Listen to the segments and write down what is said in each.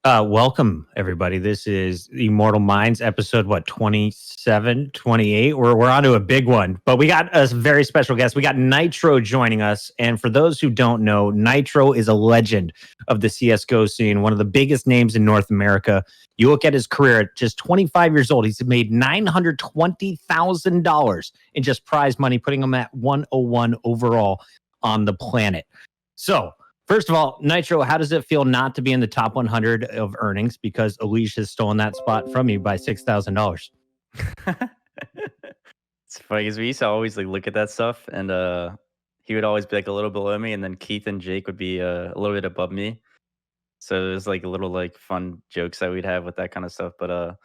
Welcome everybody. This is Immortal Minds episode 27, 28. We're on to a big one, but we got a very special guest. We got nitr0 joining us. And for those who don't know, nitr0 is a legend of the CS:GO scene, one of the biggest names in North America. You look at his career at just 25 years old, he's made $920,000 in just prize money, putting him at 101 overall on the planet. So first of all, nitr0, how does it feel not to be in the top 100 of earnings because Alish has stolen that spot from you by $6,000? It's funny because we used to always like look at that stuff, and he would always be like a little below me, and then Keith and Jake would be a little bit above me. So it was like a little like fun jokes that we'd have with that kind of stuff. But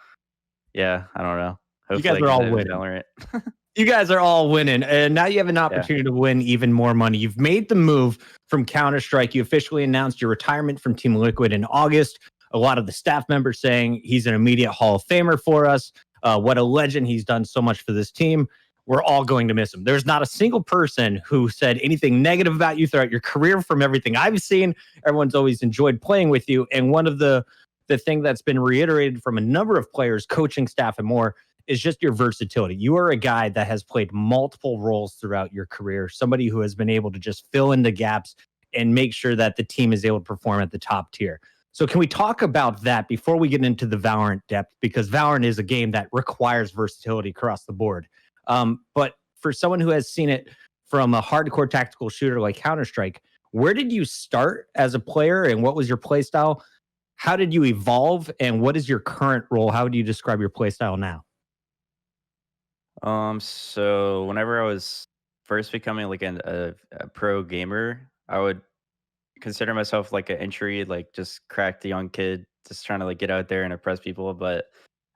yeah, I don't know. You guys Hopefully, I are can all do it with winning. Valorant. You guys are all winning, and now you have an Yeah. opportunity to win even more money. You've made the move from Counter-Strike. You officially announced your retirement from Team Liquid in August. A lot of the staff members saying he's an immediate Hall of Famer for us. What a legend. He's done so much for this team. We're all going to miss him. There's not a single person who said anything negative about you throughout your career. From everything I've seen, everyone's always enjoyed playing with you. And one of the thing that's been reiterated from a number of players, coaching staff, and more is just your versatility. You are a guy that has played multiple roles throughout your career, somebody who has been able to just fill in the gaps and make sure that the team is able to perform at the top tier. So can we talk about that before we get into the Valorant depth? Because Valorant is a game that requires versatility across the board. But for someone who has seen it from a hardcore tactical shooter like Counter-Strike, where did you start as a player and what was your play style? How did you evolve and what is your current role? How would you describe your play style now? So whenever I was first becoming like a pro gamer, I would consider myself like an entry, like just cracked young kid, just trying to like get out there and impress people. But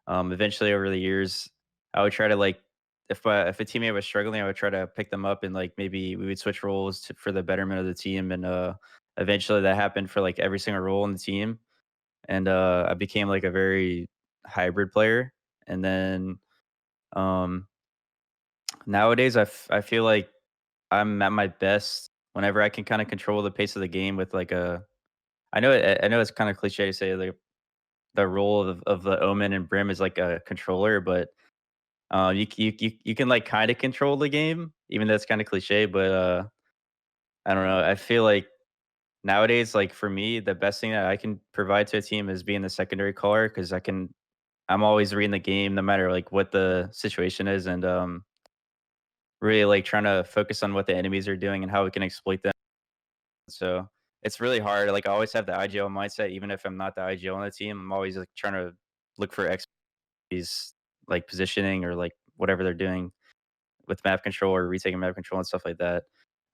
eventually over the years, I would try to like if a teammate was struggling, I would try to pick them up and like maybe we would switch roles for the betterment of the team. And eventually that happened for like every single role in the team. And I became like a very hybrid player. And then um nowadays I feel like I'm at my best whenever I can kind of control the pace of the game with like a I know it's kind of cliche to say like the role of the Omen and Brim is like a controller, but you can like kind of control the game, even though it's kind of cliche. But I don't know. I feel like nowadays, like for me, the best thing that I can provide to a team is being the secondary caller because I'm always reading the game no matter like what the situation is, and really like trying to focus on what the enemies are doing and how we can exploit them. So it's really hard. Like I always have the IGL mindset, even if I'm not the IGL on the team. I'm always like trying to look for expertise, like positioning or like whatever they're doing with map control or retaking map control and stuff like that.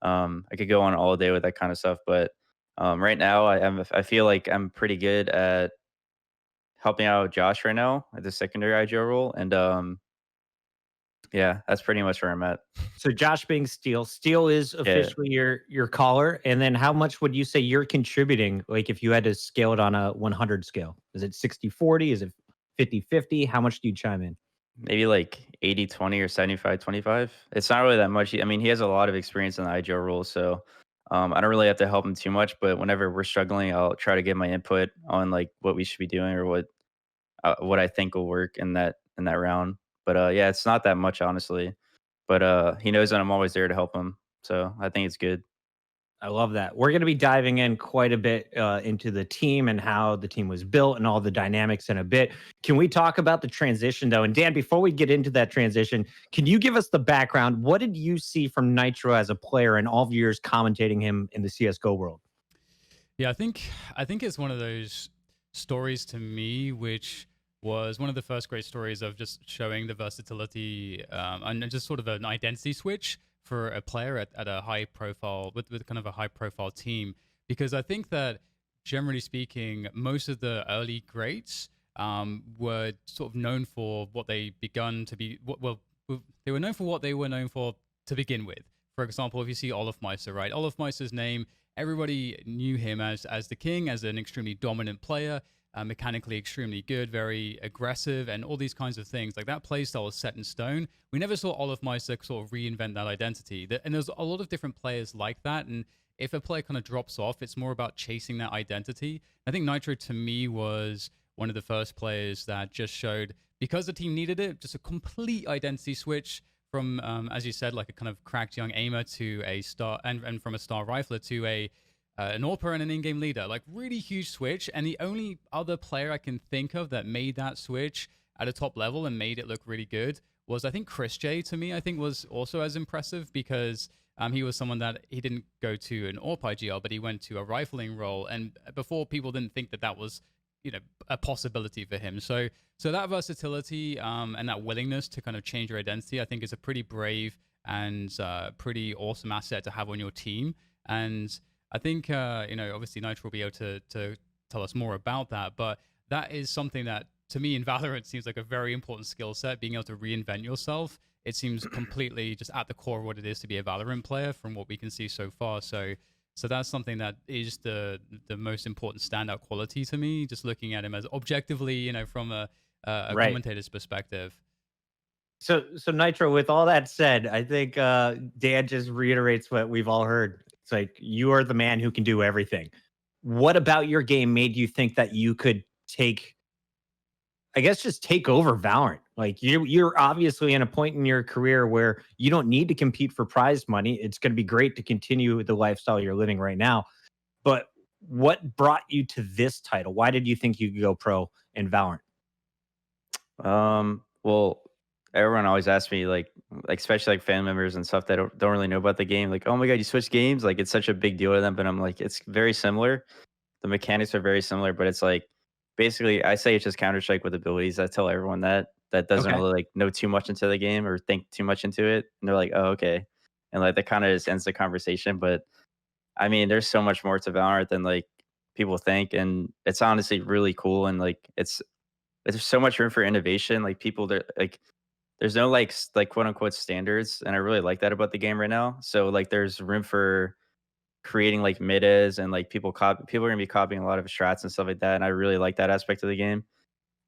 I could go on all day with that kind of stuff, but right now I feel like I'm pretty good at helping out Josh right now at the secondary IGL role, and yeah, that's pretty much where I'm at. So Josh being Steel. Steel is Yeah. officially your caller. And then how much would you say you're contributing? Like if you had to scale it on a 100 scale, is it 60-40? Is it 50-50? How much do you chime in? Maybe like 80-20 or 75-25. It's not really that much. I mean, he has a lot of experience in the IGL role, so I don't really have to help him too much. But whenever we're struggling, I'll try to give my input on like what we should be doing or what I think will work in that round. But yeah, it's not that much honestly. But he knows that I'm always there to help him, so I think it's good. I love that. We're going to be diving in quite a bit into the team and how the team was built and all the dynamics in a bit. Can we talk about the transition though? And Dan, before we get into that transition, can you give us the background? What did you see from nitr0 as a player and all of your years commentating him in the CS:GO world? Yeah, I think it's one of those stories to me, which was one of the first great stories of just showing the versatility and just sort of an identity switch for a player at a high profile with kind of a high profile team. Because I think that generally speaking, most of the early greats were sort of known for what they begun to be. They were known for what they were known for to begin with. For example, if you see Olaf Meister, right? Olaf Meister's name, everybody knew him as the king, as an extremely dominant player, mechanically extremely good, very aggressive, and all these kinds of things. Like that playstyle was set in stone. We never saw Olaf Meister sort of reinvent that identity. And there's a lot of different players like that, and if a player kind of drops off, it's more about chasing that identity. I think nitr0 to me was one of the first players that just showed, because the team needed it, just a complete identity switch from, as you said, like a kind of cracked young aimer to a star, and from a star rifler to an AWPer and an in-game leader. Like, really huge switch. And the only other player I can think of that made that switch at a top level and made it look really good was, I think, Chris J, to me, I think was also as impressive, because he was someone that he didn't go to an AWP IGL, but he went to a rifling role. And before, people didn't think that that was, a possibility for him. So that versatility and that willingness to kind of change your identity, I think, is a pretty brave and pretty awesome asset to have on your team. And I think, obviously nitr0 will be able to tell us more about that, but that is something that, to me, in Valorant seems like a very important skill set, being able to reinvent yourself. It seems completely just at the core of what it is to be a Valorant player from what we can see so far. So that's something that is the most important standout quality to me, just looking at him as objectively, from a commentator's perspective. So nitr0, with all that said, I think Dan just reiterates what we've all heard. It's like, you are the man who can do everything. What about your game made you think that you could just take over Valorant? Like, you're obviously in a point in your career where you don't need to compete for prize money. It's going to be great to continue the lifestyle you're living right now. But what brought you to this title? Why did you think you could go pro in Valorant? Well, everyone always asks me, like especially like family members and stuff that don't really know about the game, like, oh my god, you switched games, like it's such a big deal to them. But I'm like, it's very similar. The mechanics are very similar, but it's like, basically, I say it's just Counter-Strike with abilities. I tell everyone that doesn't Okay. really like know too much into the game or think too much into it, and they're like, oh, okay, and like that kind of just ends the conversation. But I mean, there's so much more to Valorant than like people think, and it's honestly really cool. And like, there's so much room for innovation. Like, people, there, like, there's no like quote unquote standards, and I really like that about the game right now. So like, there's room for creating like metas, and like people are gonna be copying a lot of strats and stuff like that. And I really like that aspect of the game.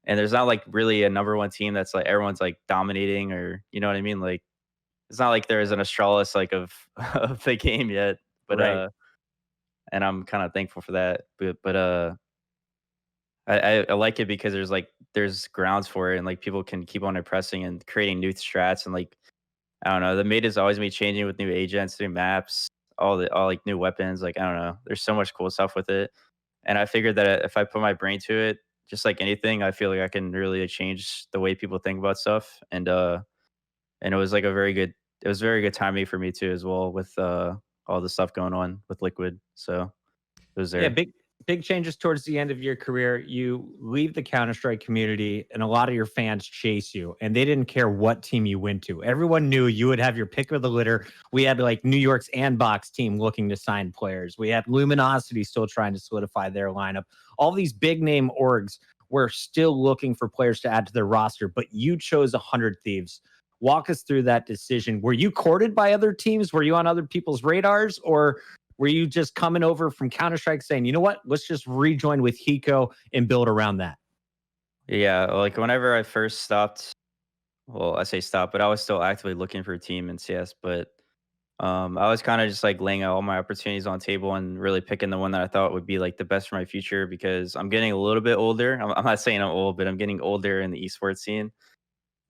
And there's not like really a number one team that's like everyone's like dominating, or you know what I mean? Like, it's not like there is an Astralis like of of the game yet. But Right. and I'm kind of thankful for that. But I like it because there's grounds for it, and like people can keep on impressing and creating new strats. And like, I don't know, the meta's always be changing with new agents, new maps, all like new weapons. Like, I don't know, there's so much cool stuff with it. And I figured that if I put my brain to it, just like anything, I feel like I can really change the way people think about stuff. And it was like it was very good timing for me too as well, with all the stuff going on with Liquid. So it was Yeah, there. big changes towards the end of your career. You leave the Counter-Strike community, and a lot of your fans chase you, and they didn't care what team you went to. Everyone knew you would have your pick of the litter. We had like New York's Andbox team looking to sign players. We had Luminosity still trying to solidify their lineup. All these big name orgs were still looking for players to add to their roster, but you chose 100 Thieves. Walk us through that decision. Were you courted by other teams? Were you on other people's radars, or were you just coming over from Counter-Strike saying, you know what, let's just rejoin with Hiko and build around that? Yeah, like whenever I first stopped, well, I say stop, but I was still actively looking for a team in CS. But I was kind of just like laying out all my opportunities on the table and really picking the one that I thought would be like the best for my future, because I'm getting a little bit older. I'm not saying I'm old, but I'm getting older in the esports scene.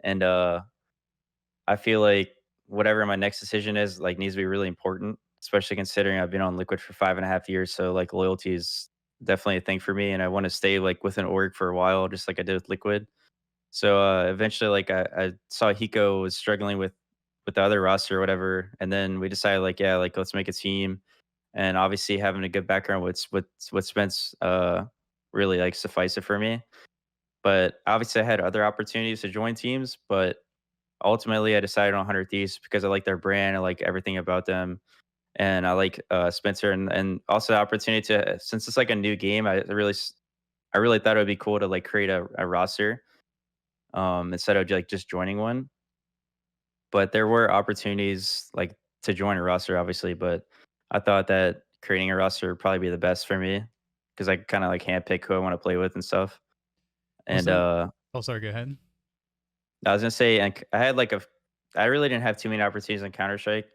And I feel like whatever my next decision is, like, needs to be really important, especially considering I've been on Liquid for 5.5 years. So like, loyalty is definitely a thing for me, and I want to stay like with an org for a while, just like I did with Liquid. So eventually, like, I saw Hiko was struggling with the other roster or whatever, and then we decided, like, yeah, like, let's make a team. And obviously, having a good background with Spence really like suffice it for me. But obviously, I had other opportunities to join teams, but ultimately, I decided on 100 Thieves because I like their brand, I like everything about them, and I like Spencer, and also the opportunity to, since it's like a new game, I really thought it would be cool to like create a roster, instead of like just joining one. But there were opportunities like to join a roster, obviously, but I thought that creating a roster would probably be the best for me, because I kind of like handpick who I want to play with and stuff. And Also, oh, sorry, go ahead. I was gonna say, and I had like I really didn't have too many opportunities on Counter Strike.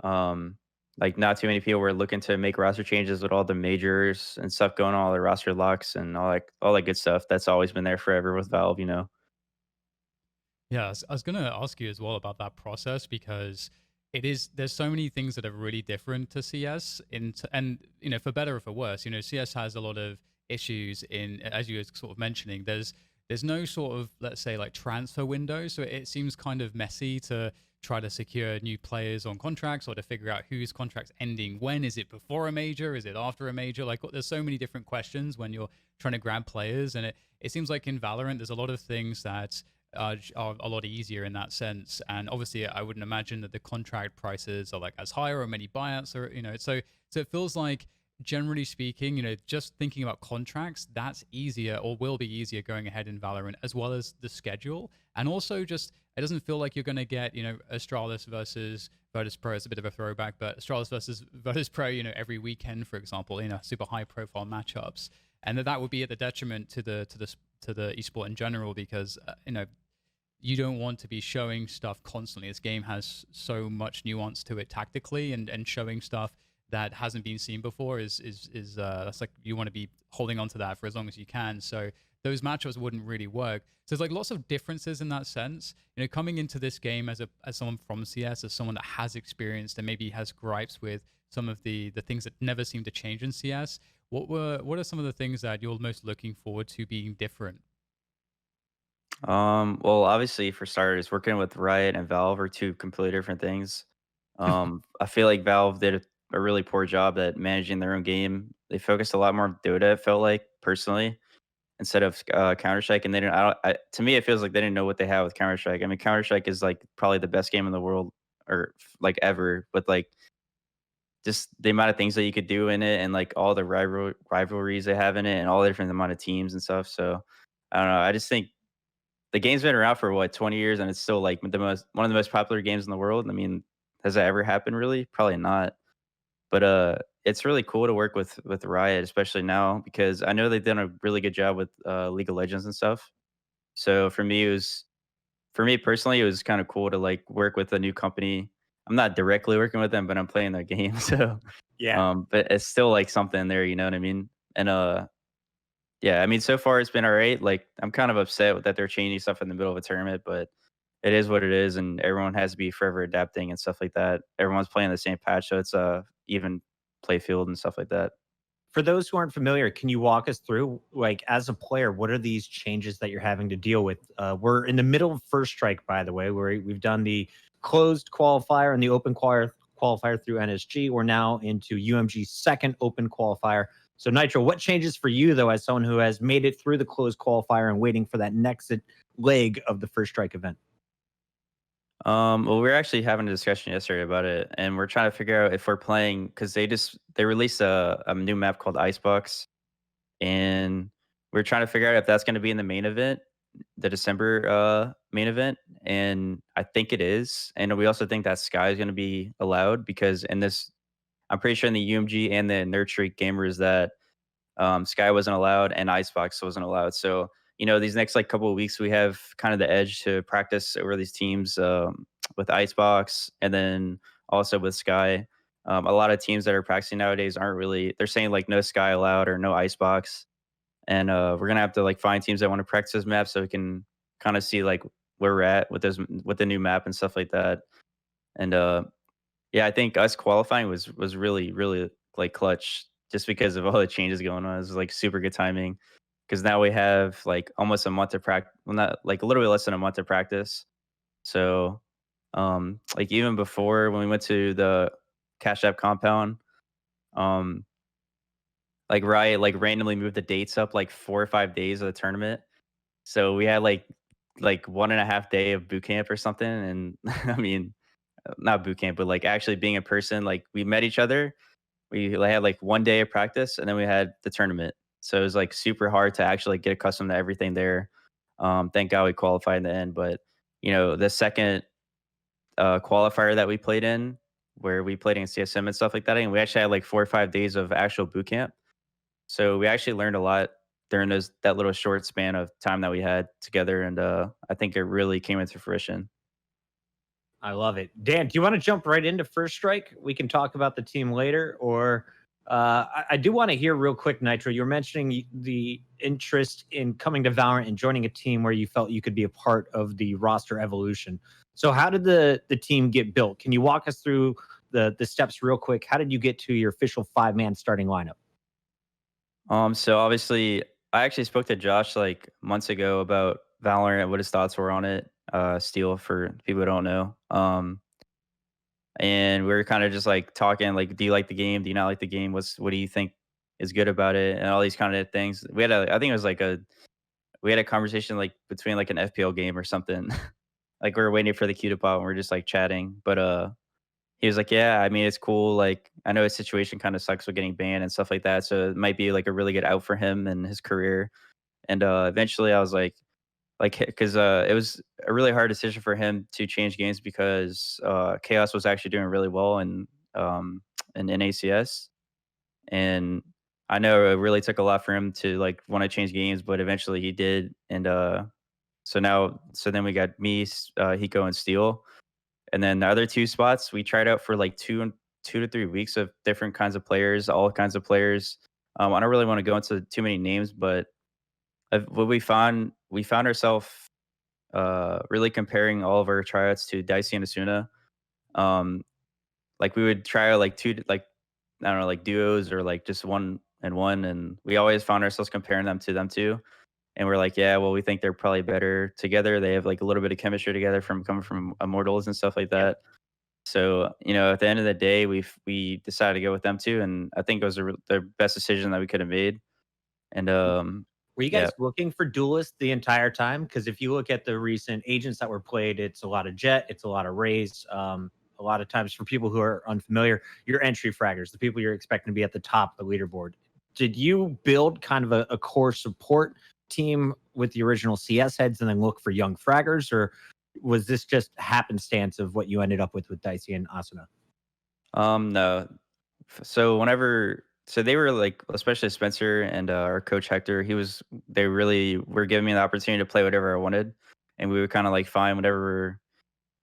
Um, like not too many people were looking to make roster changes with all the majors and stuff going on, all the roster locks and all that good stuff. That's always been there forever with Valve, you know. Yeah, I was gonna ask you as well about that process because there's so many things that are really different to CS and for better or for worse, CS has a lot of issues in, as you were sort of mentioning, there's no sort of, let's say, like transfer window, so it seems kind of messy to try to secure new players on contracts or to figure out whose contract's ending when. Is it before a major? Is it after a major? Like, there's so many different questions when you're trying to grab players, and it seems like in Valorant there's a lot of things that are a lot easier in that sense. And obviously, I wouldn't imagine that the contract prices are like as high or many buyouts or so it feels like, generally speaking, just thinking about contracts, that's easier or will be easier going ahead in Valorant, as well as the schedule. And also, just it doesn't feel like you're going to get Astralis versus Virtus Pro. It's a bit of a throwback, but Astralis versus Virtus Pro, every weekend, for example, in a super high profile matchups, and that would be at the detriment to the esport in general, because you don't want to be showing stuff constantly. This game has so much nuance to it tactically, and showing stuff that hasn't been seen before is that's like, you want to be holding on to that for as long as you can. So those matchups wouldn't really work. So there's like lots of differences in that sense. Coming into this game as someone from CS, as someone that has experienced and maybe has gripes with some of the things that never seem to change in CS. What are some of the things that you're most looking forward to being different? Well, obviously, for starters, working with Riot and Valve are two completely different things. I feel like Valve did a really poor job at managing their own game. They focused a lot more on Dota, it felt like, personally, instead of Counter Strike. And they didn't. To me, it feels like they didn't know what they had with Counter Strike. I mean, Counter Strike is like probably the best game in the world, or like ever. But like, just the amount of things that you could do in it, and like all the rivalries they have in it, and all the different amount of teams and stuff. So I don't know. I just think the game's been around for what, 20 years, and it's still like one of the most popular games in the world. I mean, has that ever happened really? Probably not. But it's really cool to work with Riot, especially now, because I know they've done a really good job with League of Legends and stuff. So for me personally, it was kind of cool to like work with a new company. I'm not directly working with them, but I'm playing their game. So Yeah. but it's still like something there, you know what I mean? And yeah, I mean, so far it's been all right. Like, I'm kind of upset with that they're changing stuff in the middle of a tournament, but it is what it is, and everyone has to be forever adapting and stuff like that. Everyone's playing the same patch, so it's even play field and stuff like that. For those who aren't familiar, can you walk us through, like, as a player, what are these changes that you're having to deal with? We're in the middle of First Strike, by the way, where we've done the closed qualifier and the open qualifier through NSG. We're now into UMG's second open qualifier. So, nitr0, what changes for you, though, as someone who has made it through the closed qualifier and waiting for that next leg of the First Strike event? Well, we were actually having a discussion yesterday about it, and we're trying to figure out if we're playing, because they released a new map called Icebox, and we're trying to figure out if that's going to be in the main event, the December main event, and I think it is. And we also think that Sky is going to be allowed, because in this, I'm pretty sure in the UMG and the nitr0 gamers that Sky wasn't allowed and Icebox wasn't allowed. So these next like couple of weeks, we have kind of the edge to practice over these teams with Icebox, and then also with Sky. A lot of teams that are practicing nowadays aren't really. They're saying like no Sky allowed or no Icebox, and we're gonna have to like find teams that want to practice those maps so we can kind of see like where we're at with the new map and stuff like that. And yeah, I think us qualifying was really, really like clutch, just because of all the changes going on. It was like super good timing, because now we have like almost a month to practice. Well, not like a little bit less than a month to practice. So, like even before when we went to the Cash App compound, um, like Riot like randomly moved the dates up like 4 or 5 days of the tournament. So we had like 1.5 day of boot camp or something, and I mean, not boot camp, but like actually being in person. Like we met each other. We had like 1 day of practice, and then we had the tournament. So it was like super hard to actually get accustomed to everything there. Thank God we qualified in the end. But the second qualifier that we played in, where we played in CSM and stuff like that, and we actually had like 4 or 5 days of actual boot camp. So we actually learned a lot during that little short span of time that we had together, and I think it really came into fruition. I love it. Dan, do you want to jump right into First Strike? We can talk about the team later, or I do want to hear real quick, nitr0. You were mentioning the interest in coming to Valorant and joining a team where you felt you could be a part of the roster evolution. So how did the team get built? Can you walk us through the steps real quick? How did you get to your official 5-man starting lineup? So obviously, I actually spoke to Josh like months ago about Valorant, what his thoughts were on it. Steel for people who don't know. And we were kind of just like talking, like, do you like the game? Do you not like the game? What do you think is good about it? And all these kind of things. I think it was like we had a conversation like between like an FPL game or something. Like we were waiting for the queue to pop and we are just like chatting. But he was like, yeah, I mean, it's cool. Like, I know his situation kind of sucks with getting banned and stuff like that. So it might be like a really good out for him and his career. And eventually I was like, because it was a really hard decision for him to change games because Chaos was actually doing really well in NACS. And I know it really took a lot for him to like want to change games, but eventually he did. And so then we got me, Hiko, and Steel. And then the other two spots we tried out for like 2 to 3 weeks of different kinds of players, all kinds of players. I don't really want to go into too many names, but what we found ourselves really comparing all of our tryouts to Dicey and Asuna. Um, like we would try out like like I don't know, like duos or like just one and one, and we always found ourselves comparing them to them too. And we're like, yeah, well, we think they're probably better together. They have like a little bit of chemistry together from coming from Immortals and stuff like that. So, at the end of the day, we decided to go with them too, and I think it was the best decision that we could have made. And Were you yeah, guys looking for duelists the entire time? Because if you look at the recent agents that were played, it's a lot of Jet, it's a lot of Raze. A lot of times, for people who are unfamiliar, your entry fraggers, the people you're expecting to be at the top of the leaderboard. Did you build kind of a core support team with the original CS heads and then look for young fraggers, or was this just happenstance of what you ended up with Dicey and Asuna? no. So they were like, especially Spencer and our coach Hector, they really were giving me the opportunity to play whatever I wanted, and we would kind of like find whatever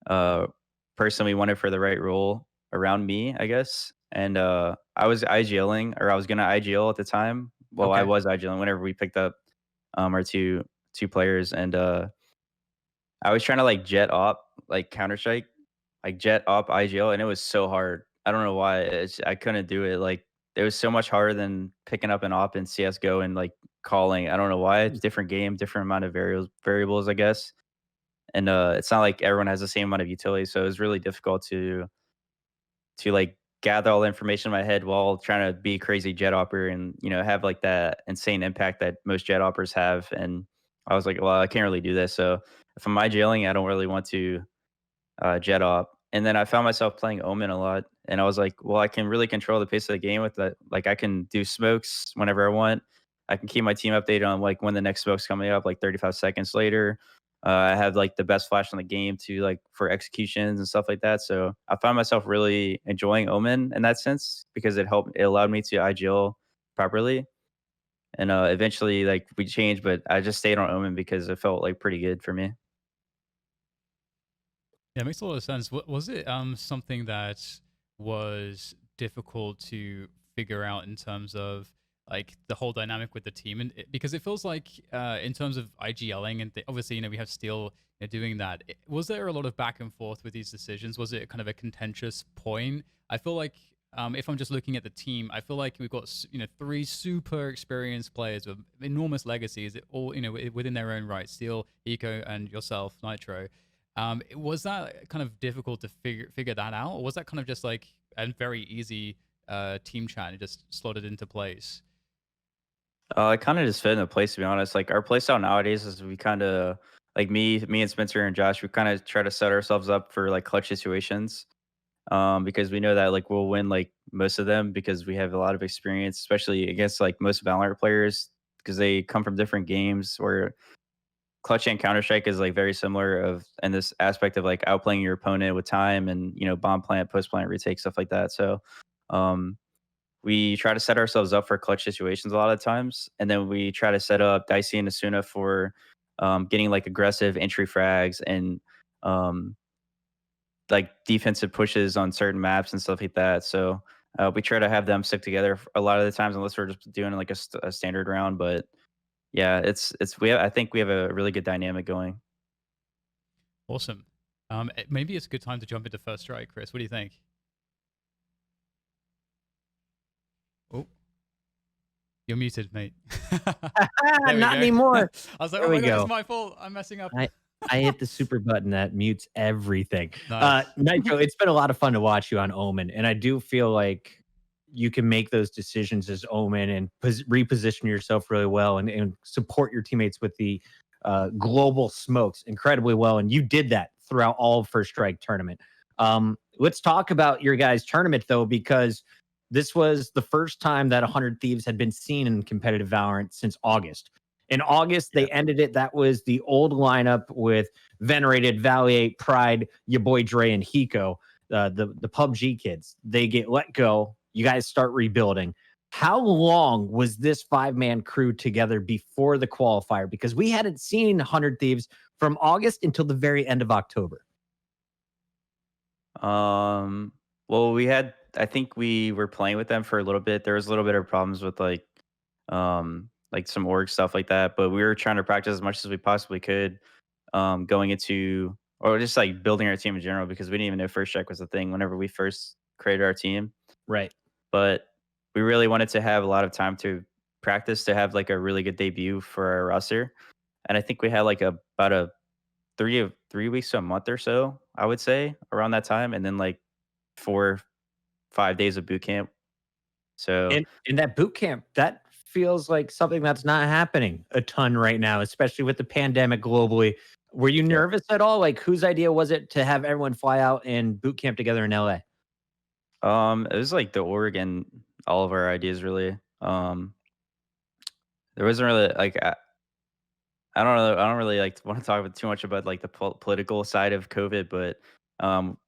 uh person we wanted for the right role around me, I guess. And I was IGLing, or I was gonna IGL at the time. Well, I Okay. was IGLing whenever we picked up our two players, and I was trying to like jet op, like Counter Strike, like jet op IGL, and it was so hard. I don't know why. I couldn't do it. Like it was so much harder than picking up an op in CS:GO and like calling. I don't know why. It's different game, different amount of variables, I guess. And it's not like everyone has the same amount of utility, so it was really difficult to like gather all the information in my head while trying to be a crazy jet opper and have like that insane impact that most jet operas have. And I was like, well, I can't really do this. So if I'm IGLing, I don't really want to jet op. And then I found myself playing Omen a lot, and I was like, well, I can really control the pace of the game with that. Like I can do smokes whenever I want. I can keep my team updated on like when the next smoke's coming up, like 35 seconds later. I have like the best flash in the game to like for executions and stuff like that. So I found myself really enjoying Omen in that sense because it allowed me to IGL properly. And eventually, like we changed, but I just stayed on Omen because it felt like pretty good for me. Yeah, it makes a lot of sense. Was it something that was difficult to figure out in terms of like the whole dynamic with the team? And because it feels like in terms of IGLing and obviously we have Steel doing that. Was there a lot of back and forth with these decisions? Was it kind of a contentious point? I feel like if I'm just looking at the team, I feel like we've got three super experienced players with enormous legacies, all within their own right. Steel, Eco, and yourself, nitr0. Was that kind of difficult to figure that out, or was that kind of just like a very easy team chat and just slotted into place? It kind of just fit into place, to be honest. Like our playstyle nowadays is we kind of like me and Spencer and Josh. We kind of try to set ourselves up for like clutch situations, because we know that like we'll win like most of them because we have a lot of experience, especially against like most Valorant players because they come from different games. Where clutch and Counter Strike is like very similar of in this aspect of like outplaying your opponent with time and bomb plant, post plant retake, stuff like that. So um we try to set ourselves up for clutch situations a lot of times, and then we try to set up Dicey and Asuna for getting like aggressive entry frags and um like defensive pushes on certain maps and stuff like that. So we try to have them stick together a lot of the times, unless we're just doing like a standard round. But yeah, I think we have a really good dynamic going. Awesome. Maybe it's a good time to jump into first strike, Chris. What do you think? Oh, you're muted, mate. There we Not go. anymore. I was like, There oh we my god, go. it's my fault. I'm messing up. I hit the super button that mutes everything. Nice. nitr0, it's been a lot of fun to watch you on Omen, and I do feel like you can make those decisions as Omen and reposition yourself really well and support your teammates with the global smokes incredibly well, and you did that throughout all of First Strike tournament. Let's talk about your guys' tournament though, because this was the first time that 100 Thieves had been seen in competitive Valorant since August. In August, they ended it. That was the old lineup with Venerated, Valiate, Pride, your boy Dre, and Hiko, the PUBG kids. They get let go. You guys start rebuilding. How long was this 5-man crew together before the qualifier? Because we hadn't seen 100 Thieves from August until the very end of October. Well, I think we were playing with them for a little bit. There was a little bit of problems with like some org stuff like that, but we were trying to practice as much as we possibly could, going into or just like building our team in general, because we didn't even know first strike was a thing whenever we first created our team. Right. But we really wanted to have a lot of time to practice to have like a really good debut for our roster. And I think we had like about a 3 weeks to a month or so, I would say, around that time, and then like 4-5 days of boot camp. So And in that boot camp, that feels like something that's not happening a ton right now, especially with the pandemic globally. Were you nervous at all? Like, whose idea was it to have everyone fly out and boot camp together in LA? it was like the org and all of our ideas really. There wasn't really like I don't know. I don't really like want to talk about too much about like the political side of COVID, but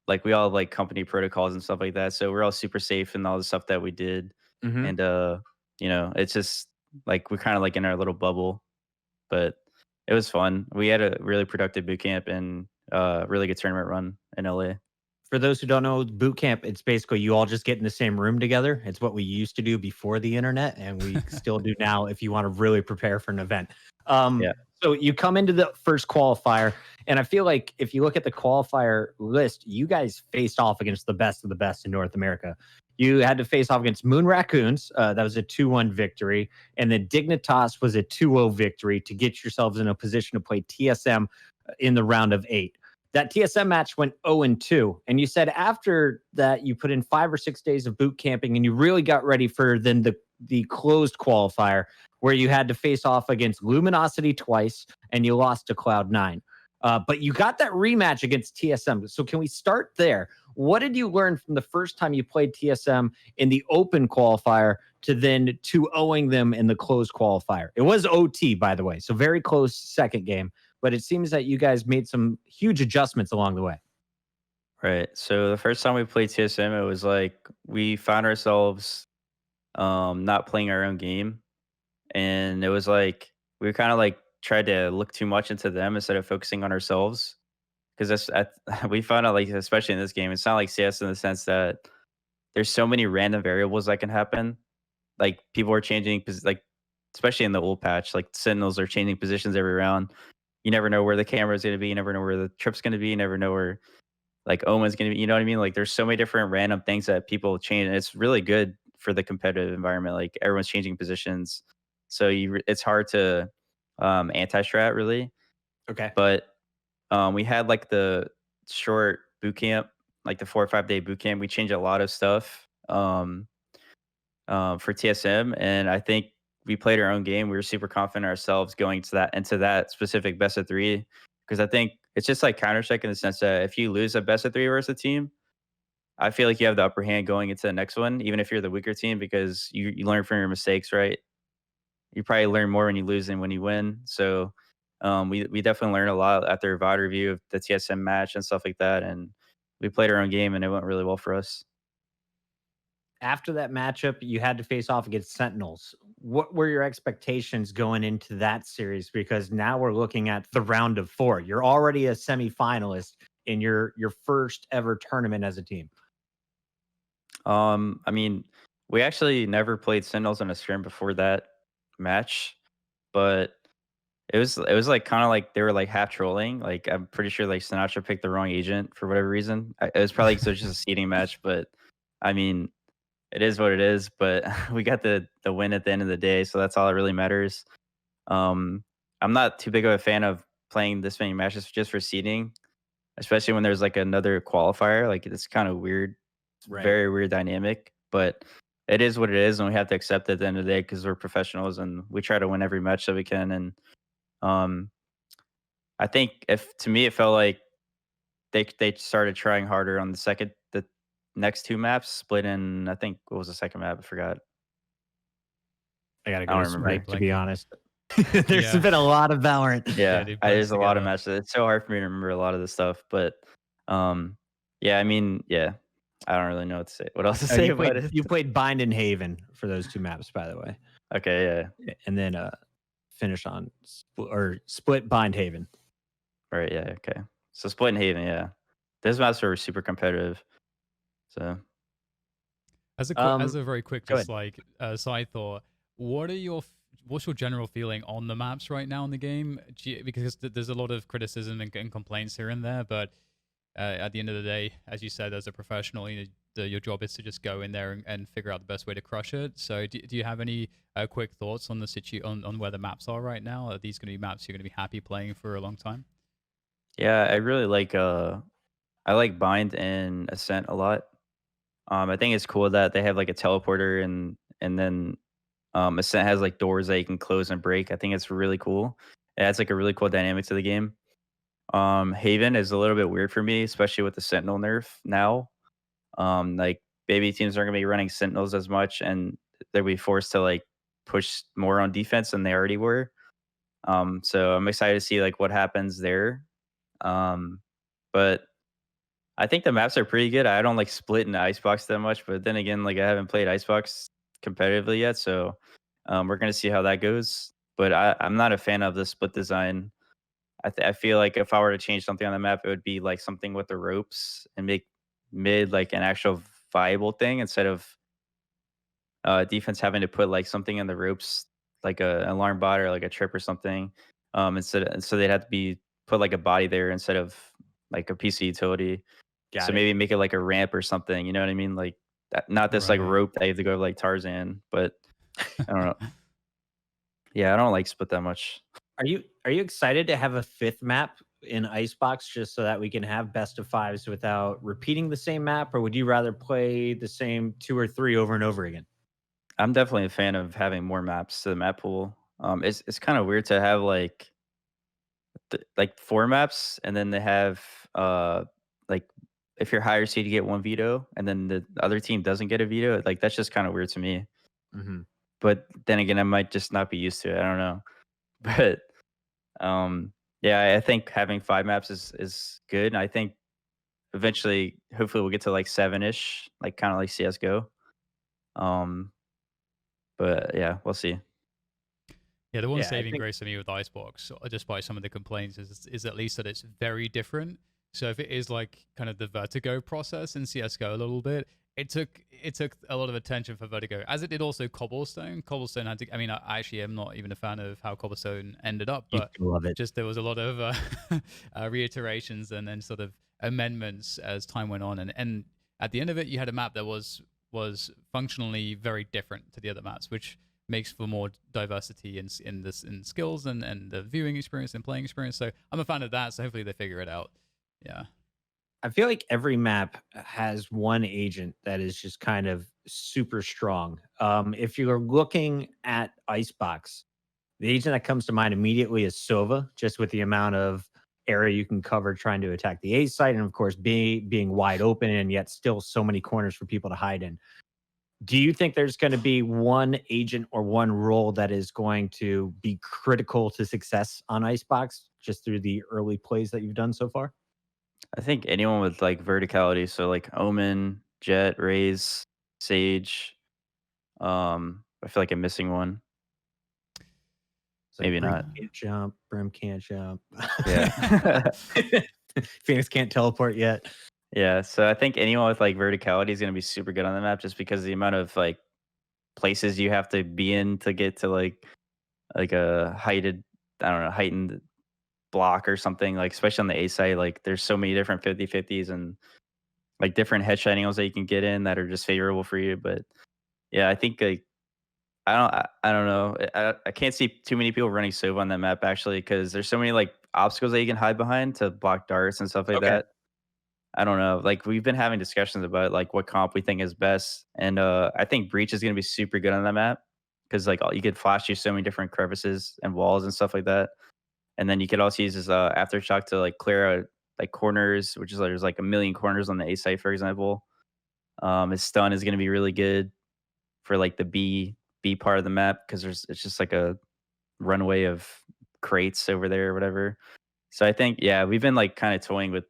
like we all have like company protocols and stuff like that. So we're all super safe in all the stuff that we did. Mhm. And it's just like we're kind of like in our little bubble, but it was fun. We had a really productive boot camp and really good tournament run in LA. For those who don't know, boot camp, it's basically you all just get in the same room together. It's what we used to do before the internet, and we still do now if you want to really prepare for an event. Yeah. So you come into the first qualifier, and I feel like if you look at the qualifier list, you guys faced off against the best of the best in North America. You had to face off against Moon Raccoons. That was a 2-1 victory. And then Dignitas was a 2-0 victory to get yourselves in a position to play TSM in the round of 8. That TSM match went 0-2. And you said after that, you put in 5 or 6 days of boot camping and you really got ready for then the closed qualifier where you had to face off against Luminosity twice and you lost to Cloud9. But you got that rematch against TSM. So can we start there? What did you learn from the first time you played TSM in the open qualifier to then 2-0ing them in the closed qualifier? It was OT, by the way. So very close second game. But it seems that you guys made some huge adjustments along the way. Right. So the first time we played TSM, it was like we found ourselves not playing our own game. And it was like we kind of like tried to look too much into them instead of focusing on ourselves. Because we found out, like, especially in this game, it's not like CS in the sense that there's so many random variables that can happen. Like people are changing, like especially in the old patch, like sentinels are changing positions every round. You never know where the camera is going to be. You never know where the trip's going to be. You never know where like Omen's going to be. You know what I mean? Like there's so many different random things that people change, and it's really good for the competitive environment. Like everyone's changing positions, so it's hard to anti-strat really. Okay. But we had like the short boot camp, like the 4 or 5 day boot camp. We changed a lot of stuff for TSM, and I think we played our own game. We were super confident in ourselves going into that specific best of 3, because I think it's just like Counter-Strike in the sense that if you lose a best of 3 versus a team, I feel like you have the upper hand going into the next one, even if you're the weaker team, because you learn from your mistakes, right? You probably learn more when you lose than when you win. So we definitely learned a lot after a VOD review of the TSM match and stuff like that, and we played our own game, and it went really well for us. After that matchup, you had to face off against Sentinels. What were your expectations going into that series? Because now we're looking at the round of 4. You're already a semifinalist. in your first ever tournament as a team? I mean, we actually never played Sentinels in a scrim before that match, but it was like kind of like they were like half trolling. Like I'm pretty sure like Sinatra picked the wrong agent for whatever reason. It was probably so just a seeding match, but I mean, it is what it is. But we got the win at the end of the day, so that's all that really matters. Um, I'm not too big of a fan of playing this many matches just for seeding, especially when there's like another qualifier. Like it's kind of weird, Right. very weird dynamic. But it is what it is, and we have to accept it at the end of the day because we're professionals and we try to win every match that we can. And um, I think if to me it felt like they started trying harder on the next two maps split in. I think what was the second map? I forgot. I gotta I go don't to remember. Sprite, to be Blanking. honest. There's Yeah. been a lot of Valorant. Yeah, dude, there's blends a lot of together. matches. It's so hard for me to remember a lot of this stuff, but yeah, I mean, yeah, I don't really know what to say. What else to Oh, say about it? you played Bind and Haven for those two maps, by the way, Okay, yeah, and then finish on split Bind Haven. right, yeah, okay. So Split and Haven, yeah, those maps were super competitive. So As Um, a very quick, go just ahead. like side thought, what's your general feeling on the maps right now in the game? Because there's a lot of criticism and complaints here and there, but at the end of the day, as you said, as a professional, your job is to just go in there and figure out the best way to crush it. So, do you have any quick thoughts on on where the maps are right now? Are these going to be maps you're going to be happy playing for a long time? yeah, I really like I like Bind and Ascent a lot. I think it's cool that they have like a teleporter and then Ascent has like doors that you can close and break. I think it's really cool. It adds like a really cool dynamic to the game. Haven is a little bit weird for me, especially with the Sentinel nerf now. Like baby teams aren't gonna be running Sentinels as much, and they'll be forced to like push more on defense than they already were. So I'm excited to see like what happens there. But I think the maps are pretty good. I don't like Split and Icebox that much, but then again, like I haven't played Icebox competitively yet, so we're gonna see how that goes. But I'm not a fan of the split design. I feel like if I were to change something on the map, it would be like something with the ropes and make mid like an actual viable thing instead of defense having to put like something in the ropes, like a alarm bot or like a trip or something. So they'd have to be put like a body there instead of like a PC utility. So Got it. maybe make it like a ramp or something. You know what I mean? Like that, not this like Right. rope that you have to go like Tarzan. But I don't know. Yeah, I don't like split that much. Are you excited to have a fifth map in Icebox just so that we can have best of fives without repeating the same map, or would you rather play the same two or three over and over again? I'm definitely a fan of having more maps to the map pool. It's kind of weird to have like four maps, and then they have like if you're higher seed, you get one veto, and then the other team doesn't get a veto. Like that's just kind of weird to me. Mhm. But then again, I might just not be used to it. I don't know. But yeah, I think having five maps is good. And I think eventually, hopefully, we'll get to like seven ish, like kind of like CS:GO. Um, but yeah, we'll see. Yeah, the one Yeah, I saving think grace for me with Icebox, despite some of the complaints, is at least that it's very different. So if it is like kind of the Vertigo process in CS:GO a little bit, it took a lot of attention for Vertigo, as it did also Cobblestone. Cobblestone had to. I mean, I actually am not even a fan of how Cobblestone ended up, you but love it. just there was a lot of reiterations and then sort of amendments as time went on, and at the end of it, you had a map that was functionally very different to the other maps, which makes for more diversity in skills and the viewing experience and playing experience. So I'm a fan of that. So hopefully they figure it out. Yeah. I feel like every map has one agent that is just kind of super strong. If you're looking at Icebox, the agent that comes to mind immediately is Sova, just with the amount of area you can cover trying to attack the A site, and of course, being wide open and yet still so many corners for people to hide in. Do you think there's going to be one agent or one role that is going to be critical to success on Icebox just through the early plays that you've done so far? I think anyone with like verticality, so like Omen, Jet, Raze, Sage. I feel like I'm missing one. It's like Maybe Brim not. can't jump, Brim can't jump. Yeah. Phoenix can't teleport yet. Yeah, so I think anyone with like verticality is gonna be super good on the map just because of the amount of like places you have to be in to get to like a heightened block or something, like especially on the A side, like there's so many different 50/50s and like different headshot angles that you can get in that are just favorable for you. But yeah, I think like I don't know. I can't see too many people running Sova on that map actually because there's so many like obstacles that you can hide behind to block darts and stuff like Okay. that. I don't know. Like we've been having discussions about like what comp we think is best, and I think Breach is going to be super good on that map because like you could flash through so many different crevices and walls and stuff like that, and then you could also use his aftershock to like clear out like corners, which is like, there's like a million corners on the A site, for example. His stun is going to be really good for like the B part of the map because it's just like a runway of crates over there or whatever. So I think yeah, we've been like kind of toying with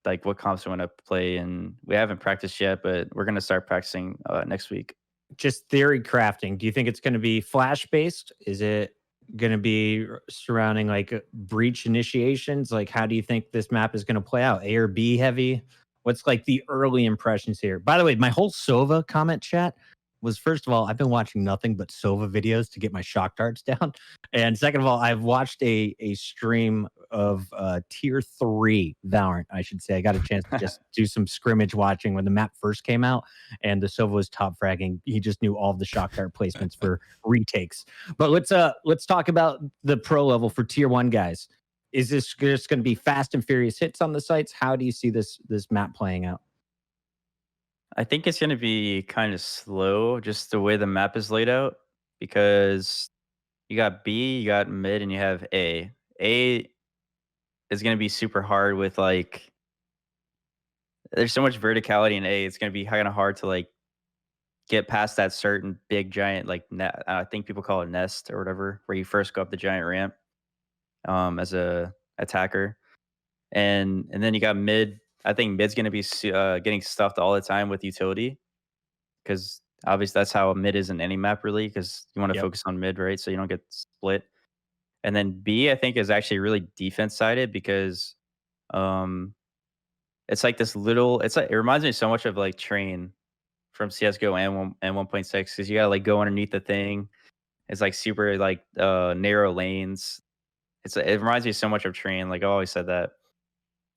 like what comps we want to play, and we haven't practiced yet, but we're gonna start practicing next week. Just theory crafting. Do you think it's going to be flash based? Is it going to be surrounding like breach initiations? Like, how do you think this map is going to play out? A or B heavy? What's like the early impressions here? By the way, my whole Sova comment chat was, first of all, I've been watching nothing but Sova videos to get my shock darts down. And second of all, I've watched a stream of tier 3 Valorant, I should say. I got a chance to just do some scrimmage watching when the map first came out and the Sova was top fragging. He just knew all of the shock dart placements for retakes. But let's talk about the pro level for tier 1 guys. Is this just going to be fast and furious hits on the sites? How do you see this map playing out? I think it's gonna be kind of slow, just the way the map is laid out, because you got B, you got mid, and you have A. A is gonna be super hard with like there's so much verticality in A. It's gonna be kind of hard to like get past that certain big giant like I think people call it nest or whatever, where you first go up the giant ramp as a attacker, and then you got mid. I think mid's gonna be getting stuffed all the time with utility because obviously that's how mid is in any map really because you want to Yep. focus on mid, right? So you don't get split. And then B, I think, is actually really defense sided because um it's like this little. It's like it reminds me so much of like Train from CS:GO and 1.6 because you gotta like go underneath the thing. It's like super like narrow lanes. It reminds me so much of Train. Like I always said that.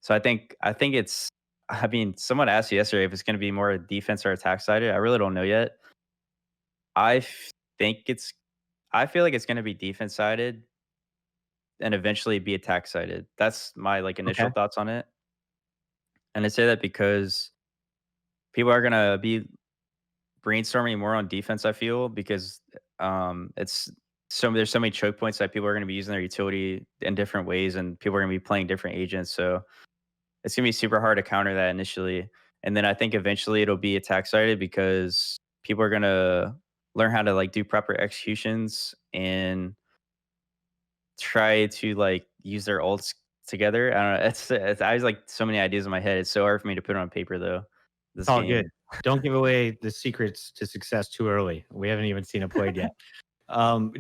So I think it's. I mean, someone asked you yesterday if it's going to be more defense or attack sided. I really don't know yet. I think it's. I feel like it's going to be defense sided and eventually be attack sided. That's my like initial Okay. thoughts on it. And I say that because people are going to be brainstorming more on defense. I feel because it's there's so many choke points that people are going to be using their utility in different ways, and people are going to be playing different agents. So it's going to be super hard to counter that initially, and then I think eventually it'll be attack sided because people are going to learn how to like do proper executions and try to like use their ults together. I don't know. It's I have like so many ideas in my head. It's so hard for me to put it on paper though. This All good. game. Don't give away the secrets to success too early. We haven't even seen it played yet.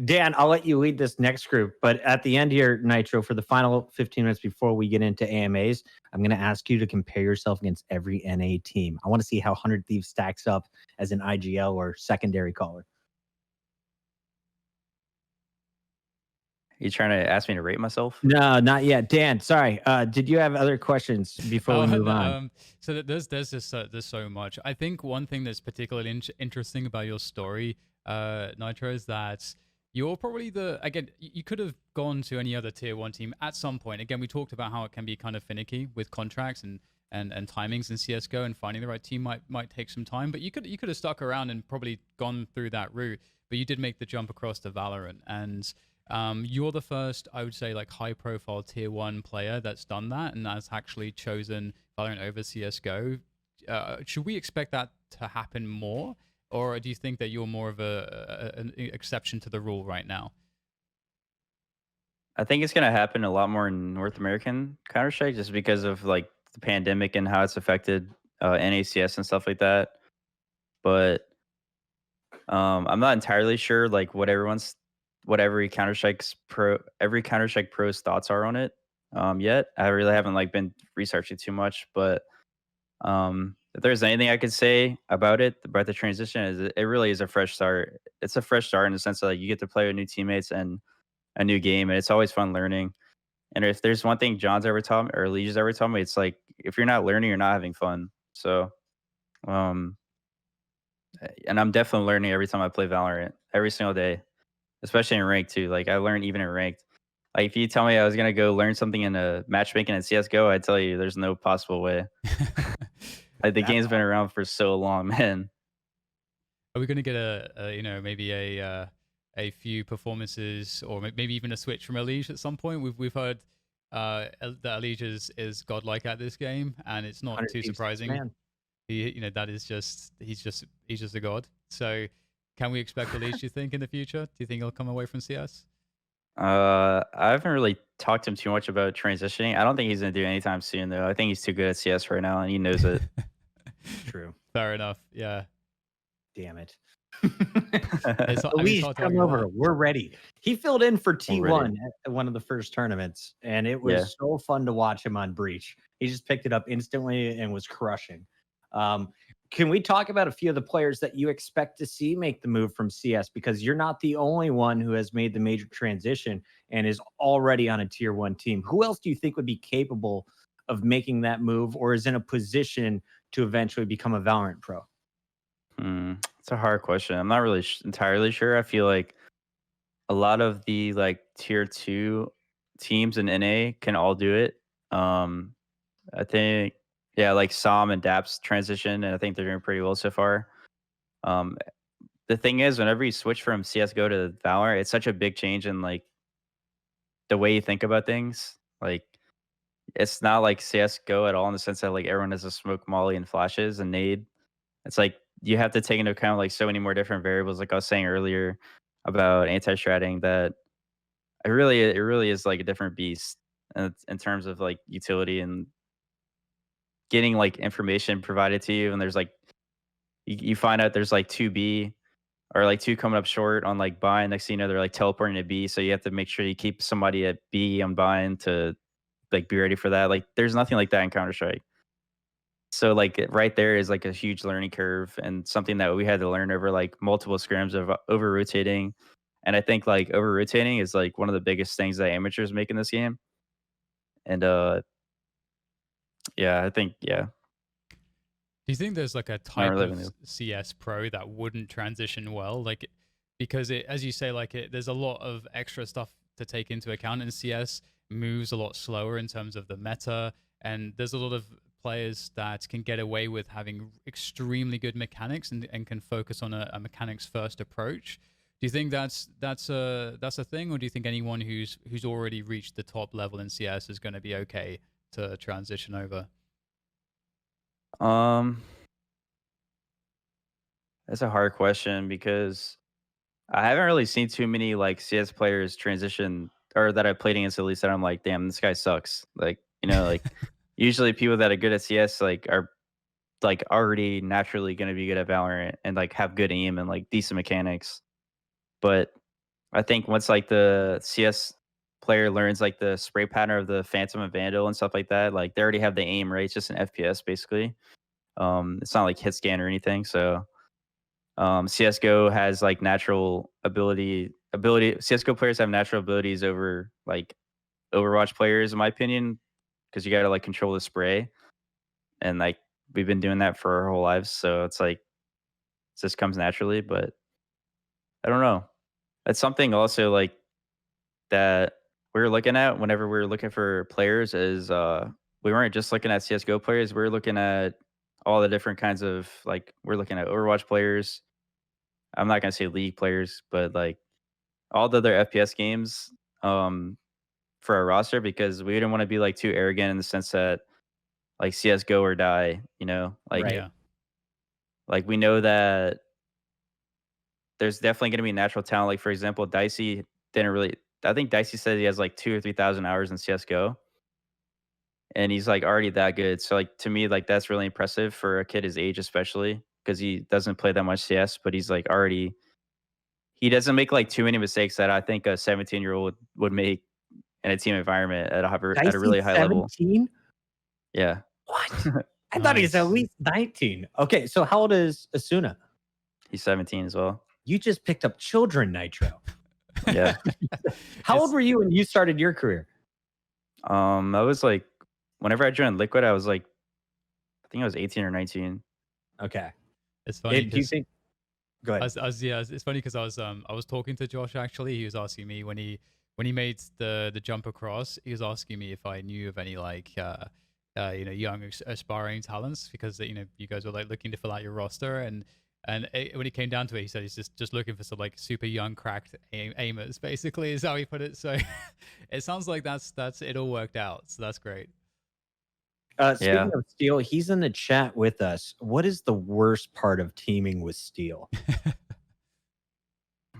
Dan, I'll let you lead this next group, but at the end here, Nitro, for the final 15 minutes before we get into AMAs, I'm going to ask you to compare yourself against every NA team. I want to see how 100 Thieves stacks up as an IGL or secondary caller. You trying to ask me to rate myself? No, not yet. Dan, sorry. Did you have other questions before we move on? So there's so much. I think one thing that's particularly interesting about your story, Nitro, is that you're probably again, you could have gone to any other tier 1 team at some point. Again, we talked about how it can be kind of finicky with contracts and timings in CS:GO, and finding the right team might take some time. But you could have stuck around and probably gone through that route. But you did make the jump across to Valorant, and you're the first, I would say, like high-profile tier 1 player that's done that and has actually chosen Valorant over CS:GO. Should we expect that to happen more, or do you think that you're more of an exception to the rule right now? I think it's gonna happen a lot more in North American Counter Strike just because of like the pandemic and how it's affected NACS and stuff like that. But I'm not entirely sure like what every Counter Strike pro's thoughts are on it. yet. I really haven't like been researching too much, but if there's anything I could say about the transition, is it really is a fresh start. It's a fresh start in the sense that like, you get to play with new teammates and a new game, and it's always fun learning. And if there's one thing John's ever taught me or Lee's ever taught me, it's like if you're not learning, you're not having fun. So, um, and I'm definitely learning every time I play Valorant, every single day, especially in ranked too. Like I learn even in ranked. Like if you tell me I was gonna go learn something in a matchmaking at CS:GO, I'd tell you there's no possible way. Like the That's game's been around for so long, man. Are we going to get maybe a few performances, or maybe even a switch from Elige at some point? We've heard that Elige is godlike at this game, and it's not 100 too Thieves, surprising. man. That is just he's just a god. So can we expect Elige, do you think, in the future? Do you think he'll come away from CS? I haven't really talked to him too much about transitioning. I don't think he's gonna do it anytime soon, though. I think he's too good at CS right now, and he knows it. True. Fair enough. Yeah. Damn it. It's Elise, hard to come argue with over. that. We're ready. He filled in for T1 Already. at one of the first tournaments, and it Yeah. was so fun to watch him on Breach. He just picked it up instantly and was crushing. Can we talk about a few of the players that you expect to see make the move from CS? Because you're not the only one who has made the major transition and is already on a tier 1 team. Who else do you think would be capable of making that move, or is in a position to eventually become a Valorant pro? It's a hard question. I'm not really entirely sure. I feel like a lot of the like tier 2 teams in NA can all do it. I think yeah, like Som and Daps transition, and I think they're doing pretty well so far. Um, the thing is, whenever you switch from CS:GO to Valorant, it's such a big change in like the way you think about things. Like it's not like CS:GO at all in the sense that like everyone has a smoke molly and flashes and nade. It's like you have to take into account like so many more different variables, like I was saying earlier about anti-stratting, that it really is like a different beast in terms of like utility and getting like information provided to you. And there's like you find out there's like 2B or like 2 coming up short on like buy, and next thing you know they're like teleporting to B. So you have to make sure you keep somebody at B on buying to like be ready for that. Like there's nothing like that in Counter Strike. So like right there is like a huge learning curve and something that we had to learn over like multiple scrims of over rotating. And I think like over rotating is like one of the biggest things that amateurs make in this game. And yeah, I think yeah, Do you think there's like a not type really of new. CS pro that wouldn't transition well? Like, because it, as you say, like there's a lot of extra stuff to take into account, and CS moves a lot slower in terms of the meta, and there's a lot of players that can get away with having extremely good mechanics and can focus on a mechanics first approach. Do you think that's a thing, or do you think anyone who's already reached the top level in CS is going to be okay to transition over? Um, that's a hard question because I haven't really seen too many like CS players transition or that I played against at least that I'm like, damn, this guy sucks. Like, like usually people that are good at CS like are like already naturally going to be good at Valorant and like have good aim and like decent mechanics. But I think once like the CS player learns like the spray pattern of the Phantom and Vandal and stuff like that, like they already have the aim, right? It's just an FPS basically. It's not like hit scan or anything. So CS:GO has like natural ability. CS:GO players have natural abilities over like Overwatch players, in my opinion, because you got to like control the spray, and like we've been doing that for our whole lives. So it's like it just comes naturally. But I don't know. That's something also like that we were looking at whenever we were looking for players is we weren't just looking at CS:GO players. We were looking at all the different kinds of like we're looking at Overwatch players. I'm not gonna say League players, but like all the other FPS games for our roster because we didn't want to be like too arrogant in the sense that like CS:GO or die, like Right. Yeah. like we know that there's definitely going to be natural talent. Like for example, Dicey didn't really. I think Dicey said he has like 2 or 3 thousand hours in CS:GO, and he's like already that good. So like to me, like that's really impressive for a kid his age, especially because he doesn't play that much CS, but he's like already. He doesn't make like too many mistakes that I think a 17-year-old would make in a team environment at a Dicey really high level. 17? Yeah. What? I thought he was at Nice. least 19. Okay, so how old is Asuna? He's 17 as well. You just picked up children, Nitro. Yeah. How old It's- were you when you started your career? I was like, whenever I joined Liquid, I was like, I think I was 18 or 19. Okay. It's funny Do you because think? Go ahead. it's funny because I was talking to Josh actually. He was asking me when he made the jump across. He was asking me if I knew of any like young aspiring talents because you guys were like looking to fill out your roster and when it came down to it, he said he's just looking for some like super young cracked aimers. Basically, is how he put it. So it sounds like that's it all worked out. So that's great. Speaking Yeah. of Steel, he's in the chat with us. What is the worst part of teaming with Steel?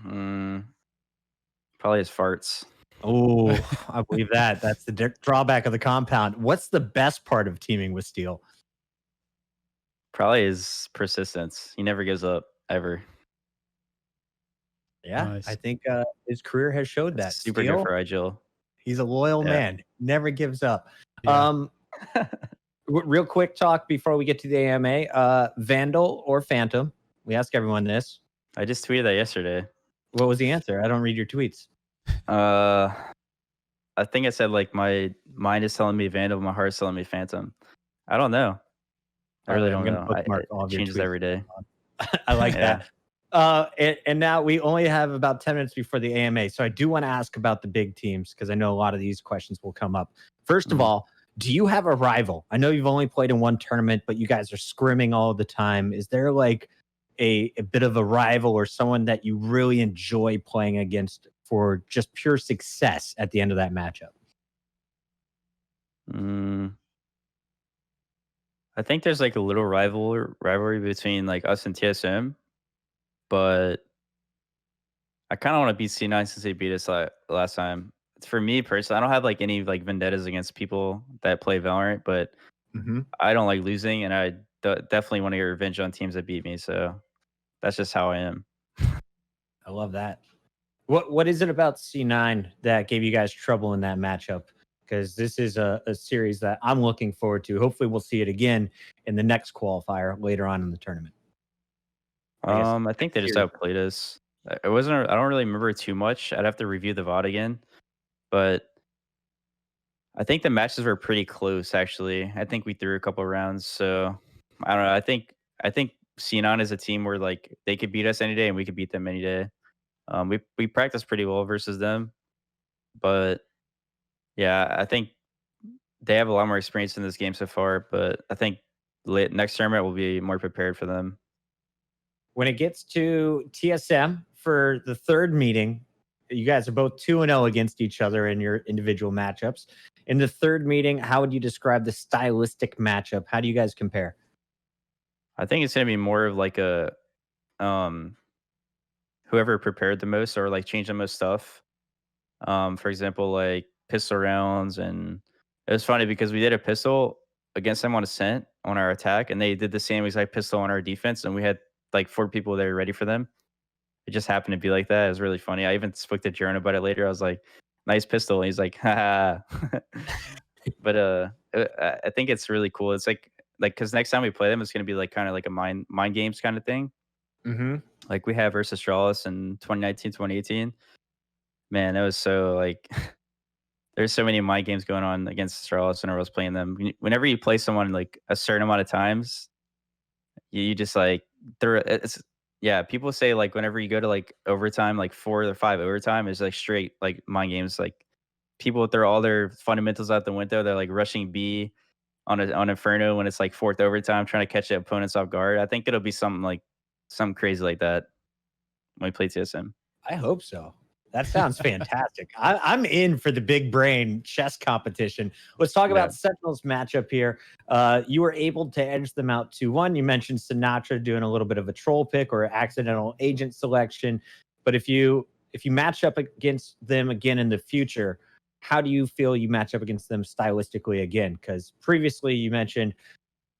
Probably his farts. Oh, I believe that. That's the drawback of the compound. What's the best part of teaming with Steel? Probably his persistence. He never gives up ever. Yeah, Nice. I think his career has showed that. Super Steel, good for Igil. he's a loyal Yeah. man. Never gives up. Yeah. Real quick talk before we get to the AMA. Vandal or Phantom? We ask everyone this. I just tweeted that yesterday. What was the answer? I don't read your tweets. I think I said like my mind is telling me Vandal, my heart's telling me Phantom. I don't know. I By the really way, I'm don't gonna know. bookmark all It of your changes tweets. every day. I like Yeah. that. And now we only have about 10 minutes before the AMA. So I do want to ask about the big teams because I know a lot of these questions will come up. First of all, do you have a rival? I know you've only played in one tournament, but you guys are scrimming all the time. Is there like a bit of a rival or someone that you really enjoy playing against for just pure success at the end of that matchup? I think there's like a little rivalry between like us and TSM, but I kind of want to beat C9 since they beat us last time. For me personally, I don't have like any like vendettas against people that play Valorant, but I don't like losing, and I definitely want to get revenge on teams that beat me. So that's just how I am. I love that. What is it about C9 that gave you guys trouble in that matchup? Because this is a series that I'm looking forward to. Hopefully, we'll see it again in the next qualifier later on in the tournament. I think they just outplayed us. I don't really remember too much. I'd have to review the VOD again, but I think the matches were pretty close. Actually, I think we threw a couple rounds. So I don't know. I think C9 is a team where like they could beat us any day and we could beat them any day. We practiced pretty well versus them, but yeah, I think they have a lot more experience in this game so far. But I think next tournament will be more prepared for them. When it gets to TSM for the third meeting, you guys are both 2-0 against each other in your individual matchups. In the third meeting, how would you describe the stylistic matchup? How do you guys compare? I think it's gonna be more of like a whoever prepared the most or like changed the most stuff. For example, like pistol rounds, and it was funny because we did a pistol against them on Ascent on our attack, and they did the same exact pistol on our defense, and we had like 4 people there ready for them. It just happened to be like that. It was really funny. I even spoke to Jaron about it later. I was like, "Nice pistol," and he's like, "Ha." But I think it's really cool. It's like because next time we play them, it's gonna be like kind of like a mind games kind of thing. Like we have versus Astralis in 2019, 2018. Man, it was so like there's so many mind games going on against Astralis whenever I was playing them. Whenever you play someone like a certain amount of times, you just like people say like whenever you go to like overtime, like 4 or 5 overtime, is like straight like mind games. Like people throw all their fundamentals out the window. They're like rushing B on Inferno when it's like 4th overtime, trying to catch the opponents off guard. I think it'll be something crazy like that when we play TSM. I hope so. That sounds fantastic. I'm in for the big brain chess competition. Let's talk about Sentinel's matchup here. You were able to edge them out 2-1. You mentioned Sinatra doing a little bit of a troll pick or accidental agent selection. But if you match up against them again in the future, how do you feel you match up against them stylistically again? Because previously you mentioned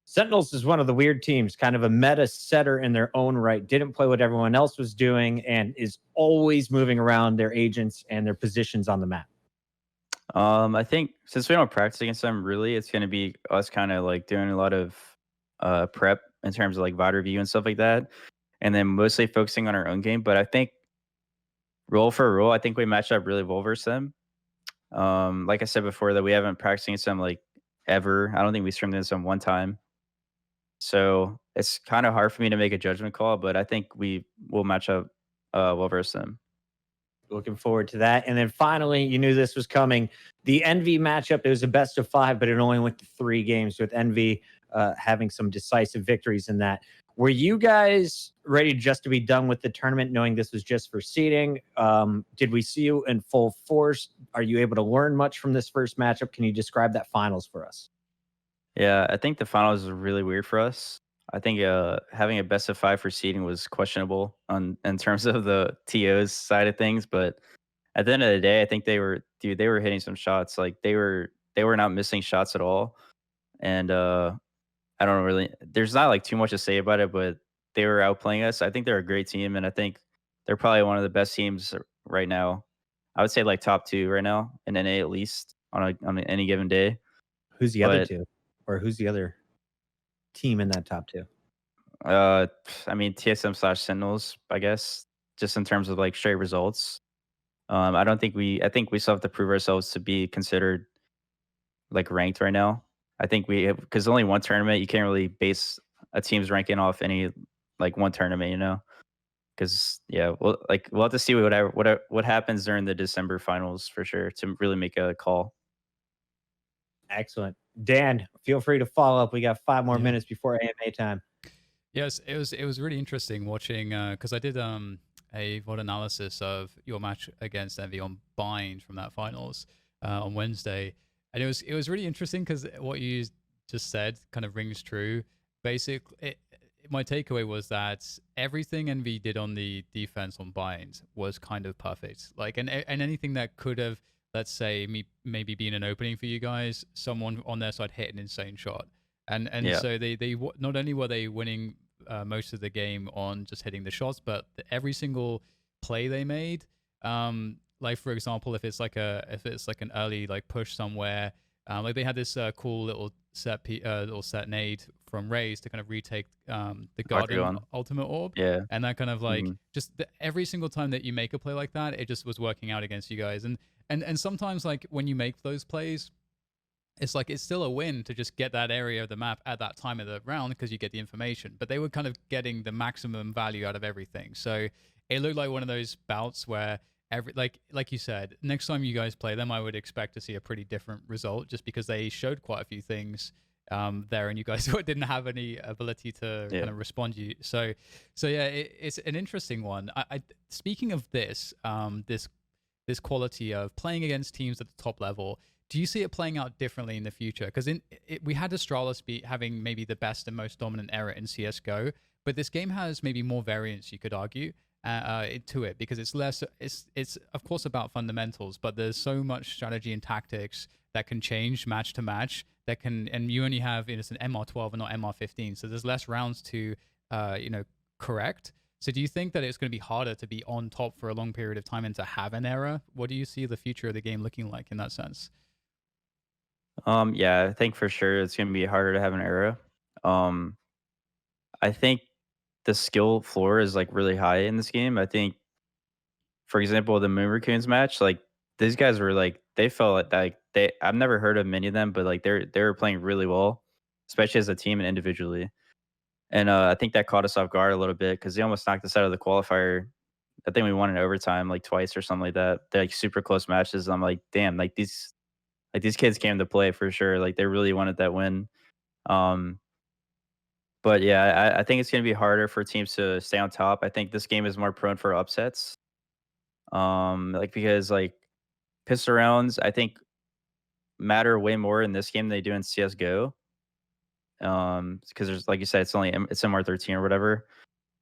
Sentinels is one of the weird teams, kind of a meta setter in their own right, didn't play what everyone else was doing, and is always moving around their agents and their positions on the map. I think since we don't practice against them, really, it's gonna be us kind of like doing a lot of prep in terms of like VOD review and stuff like that, and then mostly focusing on our own game. But I think role for role, I think we match up really well versus them. Like I said before, that we haven't practiced against them like ever. I don't think we streamed against them one time. So it's kind of hard for me to make a judgment call, but I think we will match up well versus them. Looking forward to that. And then finally, you knew this was coming. The Envy matchup, it was a best of 5, but it only went to 3 games with Envy having some decisive victories in that. Were you guys ready just to be done with the tournament, knowing this was just for seeding? Did we see you in full force? Are you able to learn much from this first matchup? Can you describe that finals for us? Yeah, I think the finals is really weird for us. I think having a best of 5 for seeding was questionable on in terms of the TOs side of things, but at the end of the day, I think they were hitting some shots. Like they were not missing shots at all. And I don't really there's not like too much to say about it, but they were outplaying us. I think they're a great team, and I think they're probably one of the best teams right now. I would say like top 2 right now in NA at least on any given day. Who's the other But two? Or who's the other team in that top 2? I mean TSM / Sentinels, I guess, just in terms of like straight results. I think we still have to prove ourselves to be considered like ranked right now. I think because only one tournament, you can't really base a team's ranking off any like one tournament, you know. Because yeah, we'll have to see what happens during the December finals for sure to really make a call. Excellent. Dan, feel free to follow up. We got 5 more Yeah. minutes before AMA time. Yes, it was really interesting watching because I did a VOD analysis of your match against Envy on Bind from that finals on Wednesday, and it was really interesting because what you just said kind of rings true. Basically, my takeaway was that everything Envy did on the defense on Bind was kind of perfect. Like, and anything that could have, let's say, maybe been an opening for you guys, someone on their side hit an insane shot. And Yeah. so they not only were they winning most of the game on just hitting the shots, but every single play they made, like for example, if it's like an early like push somewhere, like they had this cool little set nade from Raze to kind of retake the Garden Octagon. ultimate orb, Yeah. and that kind of like Mhm. just every single time that you make a play like that, it just was working out against you guys, and sometimes like when you make those plays, it's like it's still a win to just get that area of the map at that time of the round because you get the information. But they were kind of getting the maximum value out of everything. So it looked like one of those bouts where like you said, next time you guys play them, I would expect to see a pretty different result just because they showed quite a few things there, and you guys didn't have any ability to Yeah. kind of respond. So yeah, it's an interesting one. I speaking of this quality of playing against teams at the top level. Do you see it playing out differently in the future? Because we had Astralis having maybe the best and most dominant era in CS:GO, but this game has maybe more variance, you could argue, to it because it's less. It's of course about fundamentals, but there's so much strategy and tactics that can change match to match. And you only have it's an MR12 and not MR15, so there's less rounds to correct. So do you think that it's going to be harder to be on top for a long period of time and to have an error? What do you see the future of the game looking like in that sense? Yeah, I think for sure it's gonna be harder to have an era. Um, I think the skill floor is like really high in this game. I think, for example, the Moon Raccoons match, like these guys were like they felt like they I've never heard of many of them, but like they were playing really well, especially as a team and individually. And I think that caught us off guard a little bit because they almost knocked us out of the qualifier. I think we won in overtime like twice or something like that. They're like super close matches. I'm like, damn, like these kids came to play for sure. Like they really wanted that win. Um, but yeah, I think it's gonna be harder for teams to stay on top. I think this game is more prone for upsets. Like because like pistol rounds, I think matter way more in this game than they do in CS:GO. Because there's like you said, it's MR13 or whatever.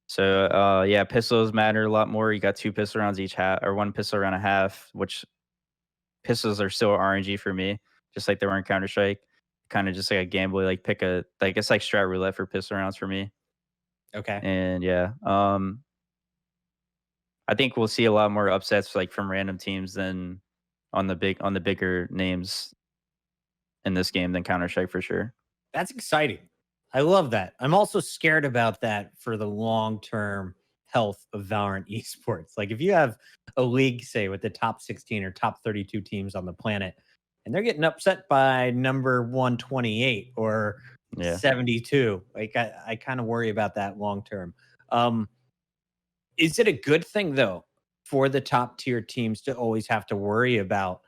So yeah, pistols matter a lot more. You got 2 pistol rounds each half, or 1 pistol round a half, which pistols are still RNG for me, just like they were in Counter Strike. Kind of just like a gamble, like pick a like it's like strat roulette for pistol rounds for me. Okay. And yeah, I think we'll see a lot more upsets like from random teams than on the bigger names in this game than Counter Strike for sure. That's exciting. I love that. I'm also scared about that for the long-term health of Valorant esports. Like if you have a league, say, with the top 16 or top 32 teams on the planet, and they're getting upset by number 128 or Yeah. 72, like I kind of worry about that long term. Um, is it a good thing though for the top tier teams to always have to worry about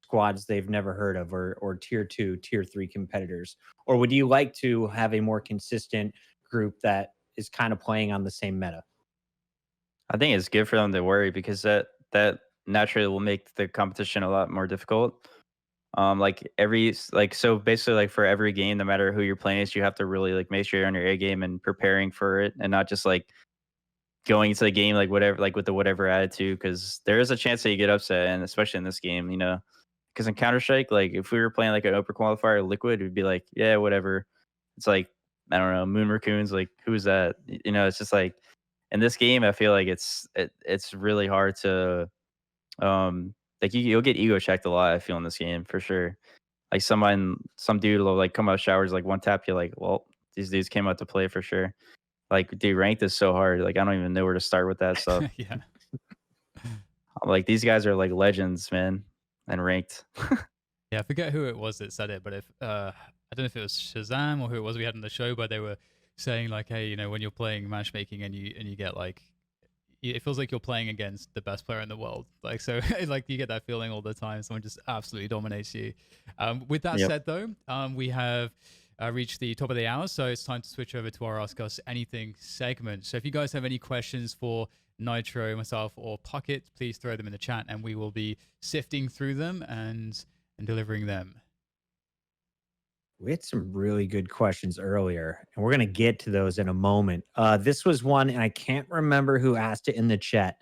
squads they've never heard of or tier 2, tier 3 competitors? Or would you like to have a more consistent group that is kind of playing on the same meta? I think it's good for them to worry because that naturally will make the competition a lot more difficult. Like so basically like for every game, no matter who you're playing is, you have to really like make sure you're on your A game and preparing for it, and not just like going into the game like whatever, like with the whatever attitude, because there is a chance that you get upset, and especially in this game, you know, because in Counter Strike, like if we were playing like an open qualifier Liquid, it'd be like, yeah, whatever. It's like, I don't know, Moon Raccoons, like who's that? You know, it's just like in this game, I feel like it's really hard to like you'll get ego checked a lot. I feel in this game for sure. Like some dude will like come out of showers like one tap, you're like, well, these dudes came out to play for sure. Like, dude, ranked is so hard. Like, I don't even know where to start with that stuff. Yeah. Like, these guys are like legends, man, and ranked. Yeah, I forget who it was that said it, but if I don't know if it was Shazam or who it was we had on the show, but they were saying like, hey, you know, when you're playing matchmaking and you get like, it feels like you're playing against the best player in the world. Like so, like you get that feeling all the time. Someone just absolutely dominates you. With that Yep. said, though, we have reached the top of the hour, so it's time to switch over to our Ask Us Anything segment. So if you guys have any questions for nitr0, myself, or Puckett, please throw them in the chat, and we will be sifting through them and delivering them. We had some really good questions earlier, and we're going to get to those in a moment. This was one, and I can't remember who asked it in the chat,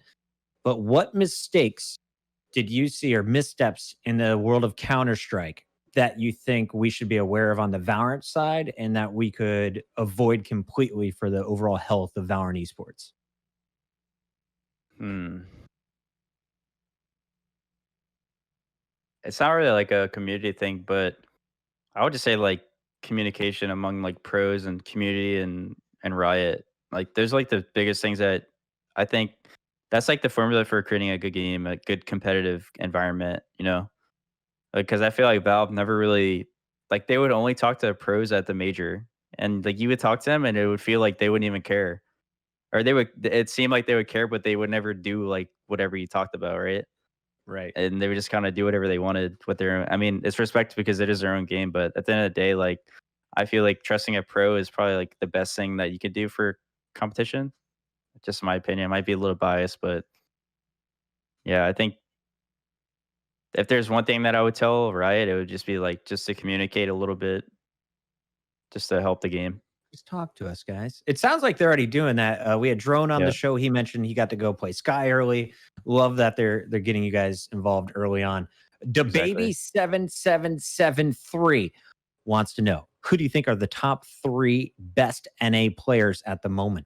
but what mistakes did you see or missteps in the world of Counter Strike that you think we should be aware of on the Valorant side and that we could avoid completely for the overall health of Valorant esports? Hmm. It's not really like a community thing, but I would just say like communication among like pros and community and Riot. Like, there's like the biggest things that I think that's like the formula for creating a good game, a good competitive environment. You know, because I feel like Valve never really like they would only talk to pros at the major, and like you would talk to them, and it would feel like they wouldn't even care, or they would. It seemed like they would care, but they would never do like whatever you talked about, right? Right. And they would just kind of do whatever they wanted with their own. I mean, it's respect because it is their own game, but at the end of the day, like I feel like trusting a pro is probably like the best thing that you could do for competition. Just my opinion, I might be a little biased, but yeah, I think if there's one thing that I would tell Riot, it would just be like just to communicate a little bit, just to help the game. Just talk to us, guys. It sounds like they're already doing that. We had Drone on Yeah, the show. He mentioned he got to go play Sky early. Love that they're getting you guys involved early on. exactly. DeBaby7773 wants to know, who do you think are the top 3 best NA players at the moment?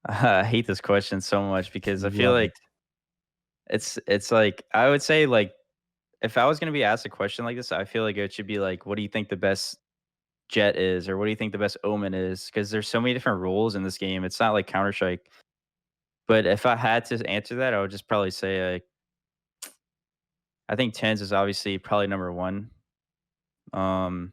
I hate this question so much because I feel Love it. like it's like I would say like if I was gonna be asked a question like this, I feel like it should be like, what do you think the best Jet is, or what do you think the best Omen is? Because there's so many different roles in this game. It's not like Counter Strike. But if I had to answer that, I would just probably say I think Tens is obviously probably number one. Um,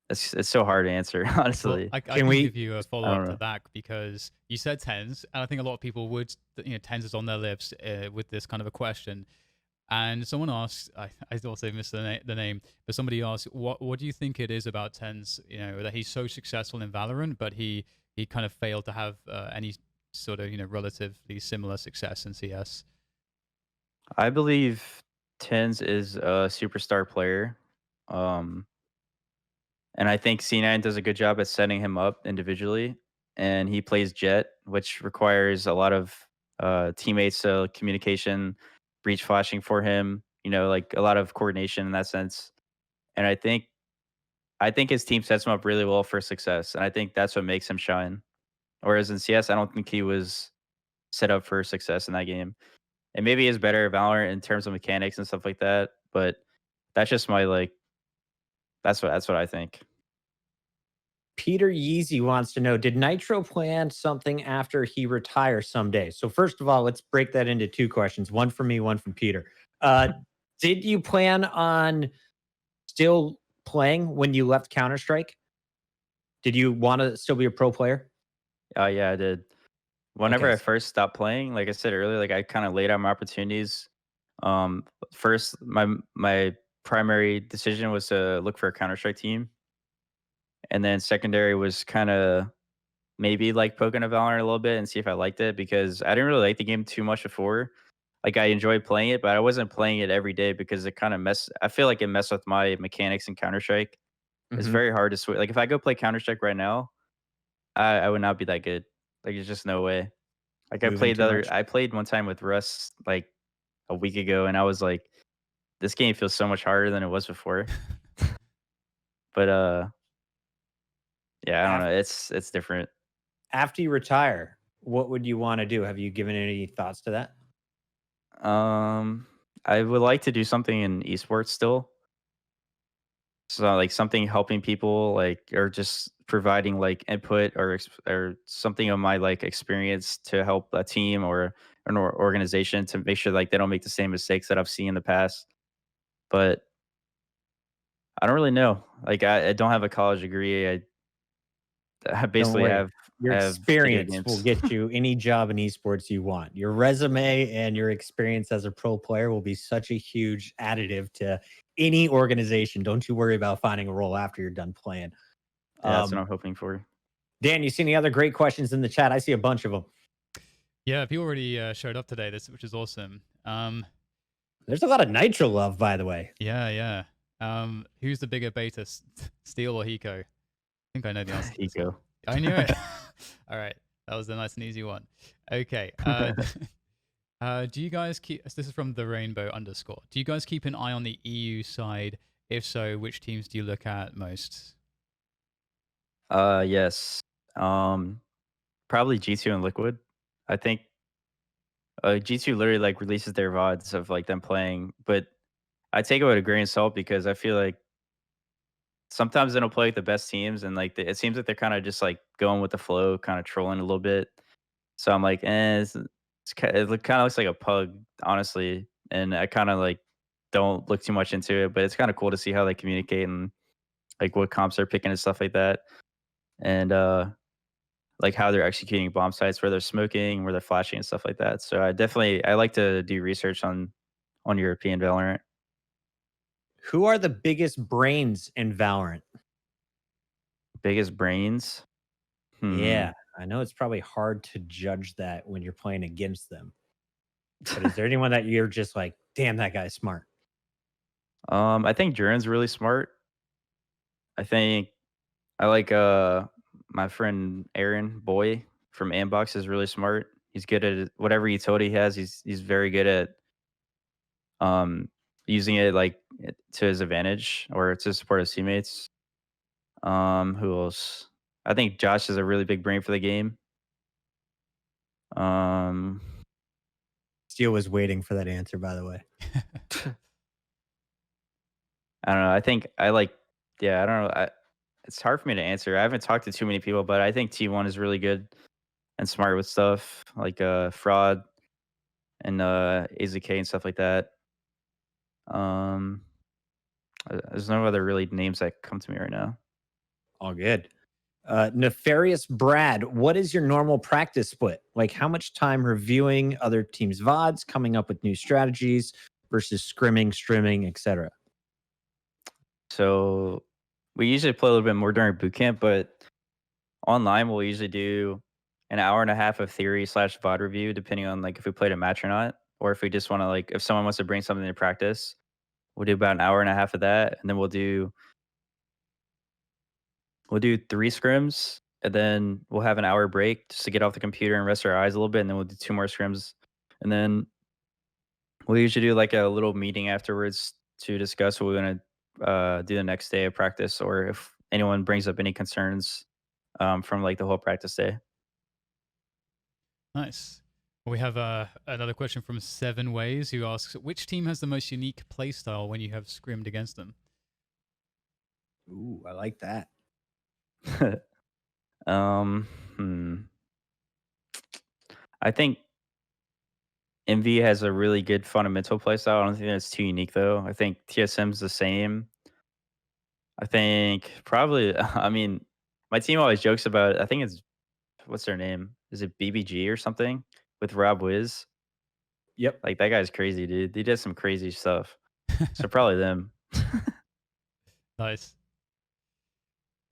it's so hard to answer, Well, honestly. I Can can give we you a I follow don't up to know. that because you said tens, and I think a lot of people would, you know, tens is on their lips with this kind of a question. And someone asked, I also missed the name, but somebody asked, what do you think it is about tens, you know, that he's so successful in Valorant, but he kind of failed to have any sort of, you know, relatively similar success in CS? I believe Tens is a superstar player. Um, and I think C9 does a good job at setting him up individually. And he plays Jet, which requires a lot of teammates, communication, breach flashing for him, you know, like a lot of coordination in that sense. And I think his team sets him up really well for success, and I think that's what makes him shine. Whereas in CS, I don't think he was set up for success in that game. And maybe it's better at Valorant in terms of mechanics and stuff like that. But that's just my like. That's what I think. Peter Yeezy wants to know, did nitr0 plan something after he retires someday? So first of all, let's break that into two questions. One from me, one from Peter. Did you plan on still playing when you left Counter-Strike? Did you want to still be a pro player? Yeah, I did. Whenever Okay. I first stopped playing, like I said earlier, like I kind of laid out my opportunities. First, my primary decision was to look for a Counter Strike team, and then secondary was kind of maybe like poking a Valorant a little bit and see if I liked it because I didn't really like the game too much before. Like I enjoyed playing it, but I wasn't playing it every day because it kind of mess. I feel like it messed with my mechanics in Counter Strike. It's Mhm. very hard to switch. Like if I go play Counter Strike right now, I would not be that good. Like there's just no way. Like Moving too much. I played one time with Russ like a week ago, and I was like, this game feels so much harder than it was before. But yeah, I don't Af- know. It's different. After you retire, what would you want to do? Have you given any thoughts to that? I would like to do something in esports still. So like something helping people, like or just providing like input or something of my like experience to help a team or an organization to make sure like they don't make the same mistakes that I've seen in the past. But I don't really know. Like I don't have a college degree. I Don't basically worry. Your have video experience will games. get you any job in esports you want. Your resume and your experience as a pro player will be such a huge additive to any organization. Don't you worry about finding a role after you're done playing. Yeah, that's what Um, I'm hoping for. Dan, you see any other great questions in the chat? I see a bunch of them. Yeah, people already showed up today, which is awesome. There's a lot of nitro love, by the way. Yeah. Who's the bigger beta, Steel or Hiko? I think I know the answer to this one. Eco. I knew it. All right, that was a nice and easy one. Okay. Do you guys keep? This is from the Rainbow _. Do you guys keep an eye on the EU side? If so, which teams do you look at most? Yes. Probably G2 and Liquid. I think G2 literally like releases their VODs of like them playing, but I take it with a grain of salt because I feel like sometimes they don't play with the best teams, and like it seems like they're kind of just like going with the flow, kind of trolling a little bit. So I'm like, it kind of looks like a pug, honestly, and I kind of like don't look too much into it, but it's kind of cool to see how they communicate and like what comps they're picking and stuff like that, and like how they're executing bomb sites, where they're smoking, where they're flashing, and stuff like that. So I like to do research on European Valorant. Who are the biggest brains in Valorant? Biggest brains. Hmm. Yeah, I know it's probably hard to judge that when you're playing against them. But is there anyone that you're just like, damn, that guy's smart? I think Duran's really smart. I think I like my friend Aaron Boy from Ambox is really smart. He's good at whatever utility he has. He's very good at um using it like to his advantage or to support his teammates. Who else? I think Josh is a really big brain for the game. Um, Steel was waiting for that answer, by the way. I don't know. I think I like. Yeah, I don't know. It's hard for me to answer. I haven't talked to too many people, but I think T1 is really good and smart with stuff like fraud and AZK and stuff like that. Um, there's no other really names that come to me right now. All good. Nefarious Brad, what is your normal practice split? Like how much time reviewing other teams' VODs, coming up with new strategies versus scrimming, streaming, etc.? So we usually play a little bit more during boot camp, but online we'll usually do an hour and a half of theory slash VOD review, depending on like if we played a match or not, or if we just want to like if someone wants to bring something to practice, we'll do about an hour and a half of that, and then we'll do 3 scrims, and then we'll have an hour break just to get off the computer and rest our eyes a little bit, and then we'll do 2 more scrims, and then we'll usually do like a little meeting afterwards to discuss what we want to do the next day of practice, or if anyone brings up any concerns from like the whole practice day. Nice. We have another question from Seven Ways, who asks, which team has the most unique playstyle when you have scrimmed against them? Ooh, I like that. Hmm. I think MV has a really good fundamental playstyle. I don't think that's too unique though. I think TSM's the same. I think probably. I mean, my team always jokes about it. I think it's what's their name? Is it BBG or something with Rob Wiz? Yep. Like that guy's crazy, dude. He did some crazy stuff. So probably them. Nice.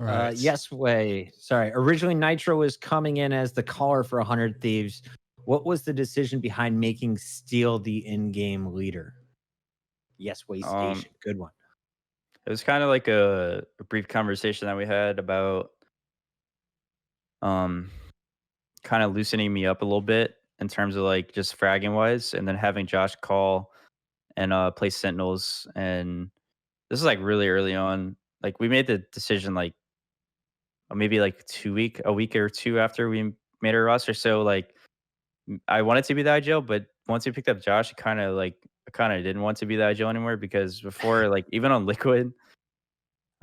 Right. Yes, way. Sorry. Originally, nitr0 was coming in as the caller for 100 Thieves. What was the decision behind making Steel the in-game leader? Yes, way Um, station. Good one. it was kind of like a brief conversation that we had about um kind of loosening me up a little bit in terms of like just fragging wise, and then having Josh call and play Sentinels. And this is like really early on. Like we made the decision like maybe like a week or two after we made our roster. So like I wanted to be the IGL, but once we picked up Josh, I kind of didn't want to be the IGL anymore because before like even on Liquid,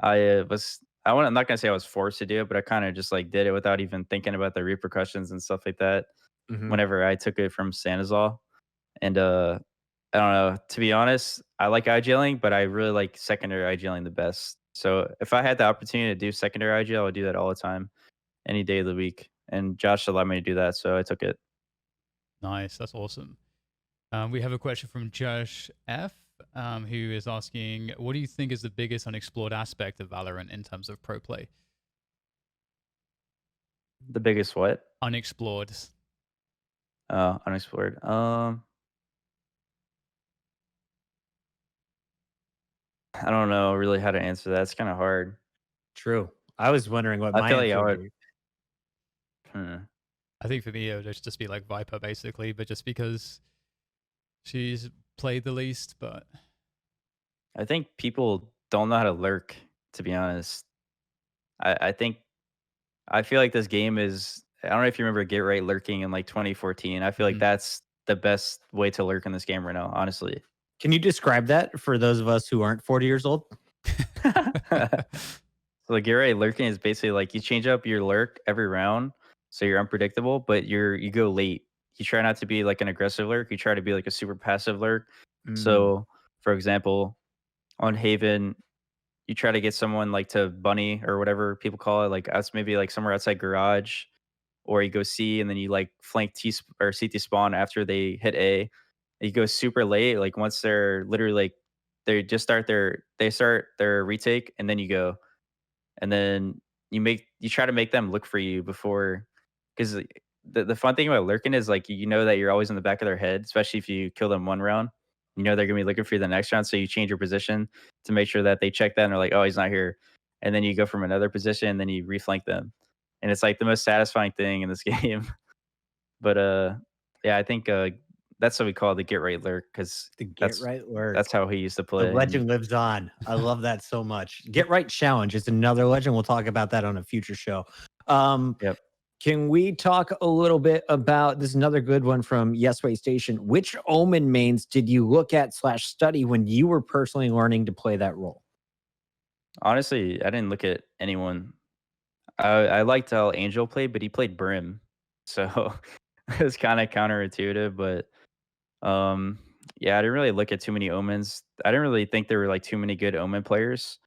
I'm not gonna say I was forced to do it, but I kind of just like did it without even thinking about the repercussions and stuff like that. Mhm. Whenever I took it from Sanazol, and I don't know. To be honest, I like IGLing, but I really like secondary IGLing the best. So if I had the opportunity to do secondary IGL, I would do that all the time, any day of the week. And Josh allowed me to do that, so I took it. Nice. That's awesome. We have a question from Josh F, who is asking, what do you think is the biggest unexplored aspect of Valorant in terms of pro play? The biggest what? Unexplored. Unexplored. I don't know really how to answer that. It's kind of hard. True. I was wondering what I my feel like I answer would would. be. Hmm. I think for me, it would just be like Viper, basically, but just because she's played the least, but I think people don't know how to lurk. To be honest, I think I feel like this game is. I don't know if you remember Get Right lurking in like 2014. I feel like Mhm. that's the best way to lurk in this game right now. Honestly. Can you describe that for those of us who aren't 40 years old? So like Get Right lurking is basically like you change up your lurk every round, so you're unpredictable, but you go late. You try not to be like an aggressive lurk. You try to be like a super passive lurk. Mm. So, for example, on Haven, you try to get someone like to bunny or whatever people call it, like us maybe like somewhere outside garage, or you go C and then you like flank or CT spawn after they hit A. You go super late, like once they're literally like they start their retake and then you go, and then you try to make them look for you before, because the fun thing about lurking is like you know that you're always in the back of their head, especially if you kill them one round. You know they're gonna be looking for you the next round, so you change your position to make sure that they check that and they're like, oh, he's not here, and then you go from another position and then you reflank them, and it's like the most satisfying thing in this game. But yeah, I think that's what we call the get right lurk because The Get that's Right Lurk. that's how he used to The play. And legend lives on. I love that so much. Get Right Challenge is another legend. We'll talk about that on a future show. Um, yep. can we talk a little bit about this? Is another good one from Yes Way Station. Which Omen mains did you look at / study when you were personally learning to play that role? Honestly, I didn't look at anyone. I liked how Angel played, but he played Brim, so it was kind of counterintuitive. But um, yeah, I didn't really look at too many omens. I didn't really think there were like too many good omen players.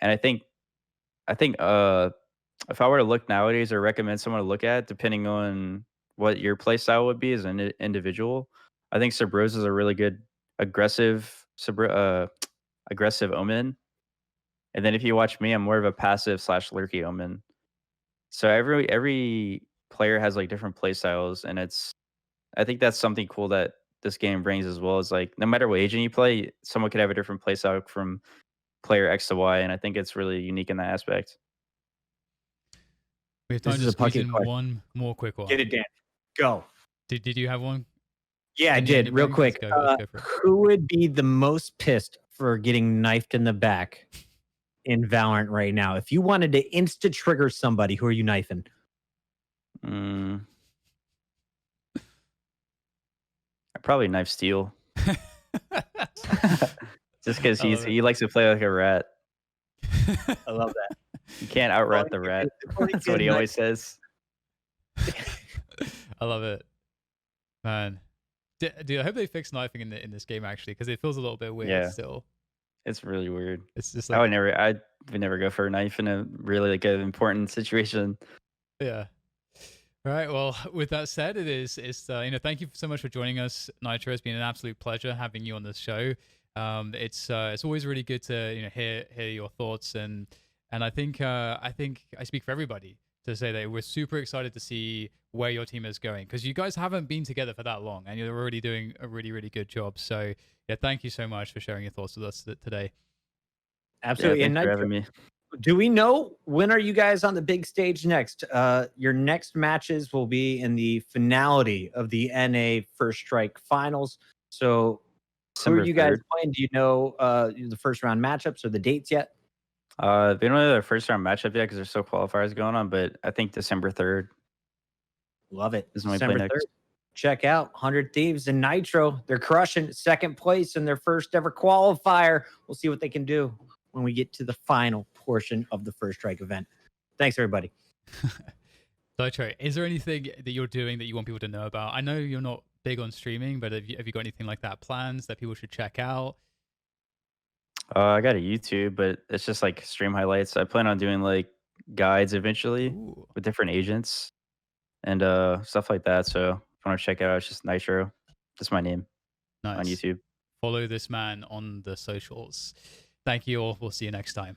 And I think if I were to look nowadays or recommend someone to look at, depending on what your play style would be as an individual, I think Sabros is a really good aggressive aggressive omen. And then if you watch me, I'm more of a passive / lurky omen. So every player has like different play styles, and I think that's something cool that this game brings as well. Is like no matter what agent you play, someone could have a different play style from player X to Y, and I think it's really unique in that aspect. we have This time is to a squeeze Puckett in question. one more quick Get one. it, Dan. Go. Did you have one? Yeah, I Any did. Real burning? quick. Let's go for it. Who would be the most pissed for getting knifed in the back in Valorant right now? If you wanted to insta trigger somebody, who are you knifing? Mm, Probably knife steel. Just because I love it. he likes to play like a rat. I love that. You can't outrat the rat. That's what he always says. I love it, man. Dude, I hope they fix knifing in this game actually, because it feels a little bit weird Yeah. still. It's really weird. It's just I like, would never go for a knife in a really like an important situation. yeah. All right. Well, with that said, thank you so much for joining us, nitr0. It's been an absolute pleasure having you on this show. It's always really good to hear your thoughts, and I think I speak for everybody to say that we're super excited to see where your team is going, because you guys haven't been together for that long and you're already doing a really, really good job. So yeah, thank you so much for sharing your thoughts with us today. Absolutely. Yeah, And thanks for nitr0, having me. do we know when are you guys on the big stage next? Your next matches will be in the finality of the NA First Strike Finals. So who are December you guys 3rd. playing? Do you know the first round matchups or the dates yet? They don't know their first round matchup yet because there's still qualifiers going on, but I think December 3rd Love it. is when we play December 3rd. next. Check out 100 Thieves and nitr0. They're crushing second place in their first ever qualifier. We'll see what they can do when we get to the final portion of the First Strike event. Thanks, everybody. nitr0, is there anything that you're doing that you want people to know about? I know you're not big on streaming, but have you got anything like that plans that people should check out? I got a YouTube, but it's just like stream highlights. I plan on doing like guides eventually Ooh, with different agents and stuff like that. So if you want to check it out, it's just nitr0. That's my name on nice. YouTube. Follow this man on the socials. Thank you all. We'll see you next time.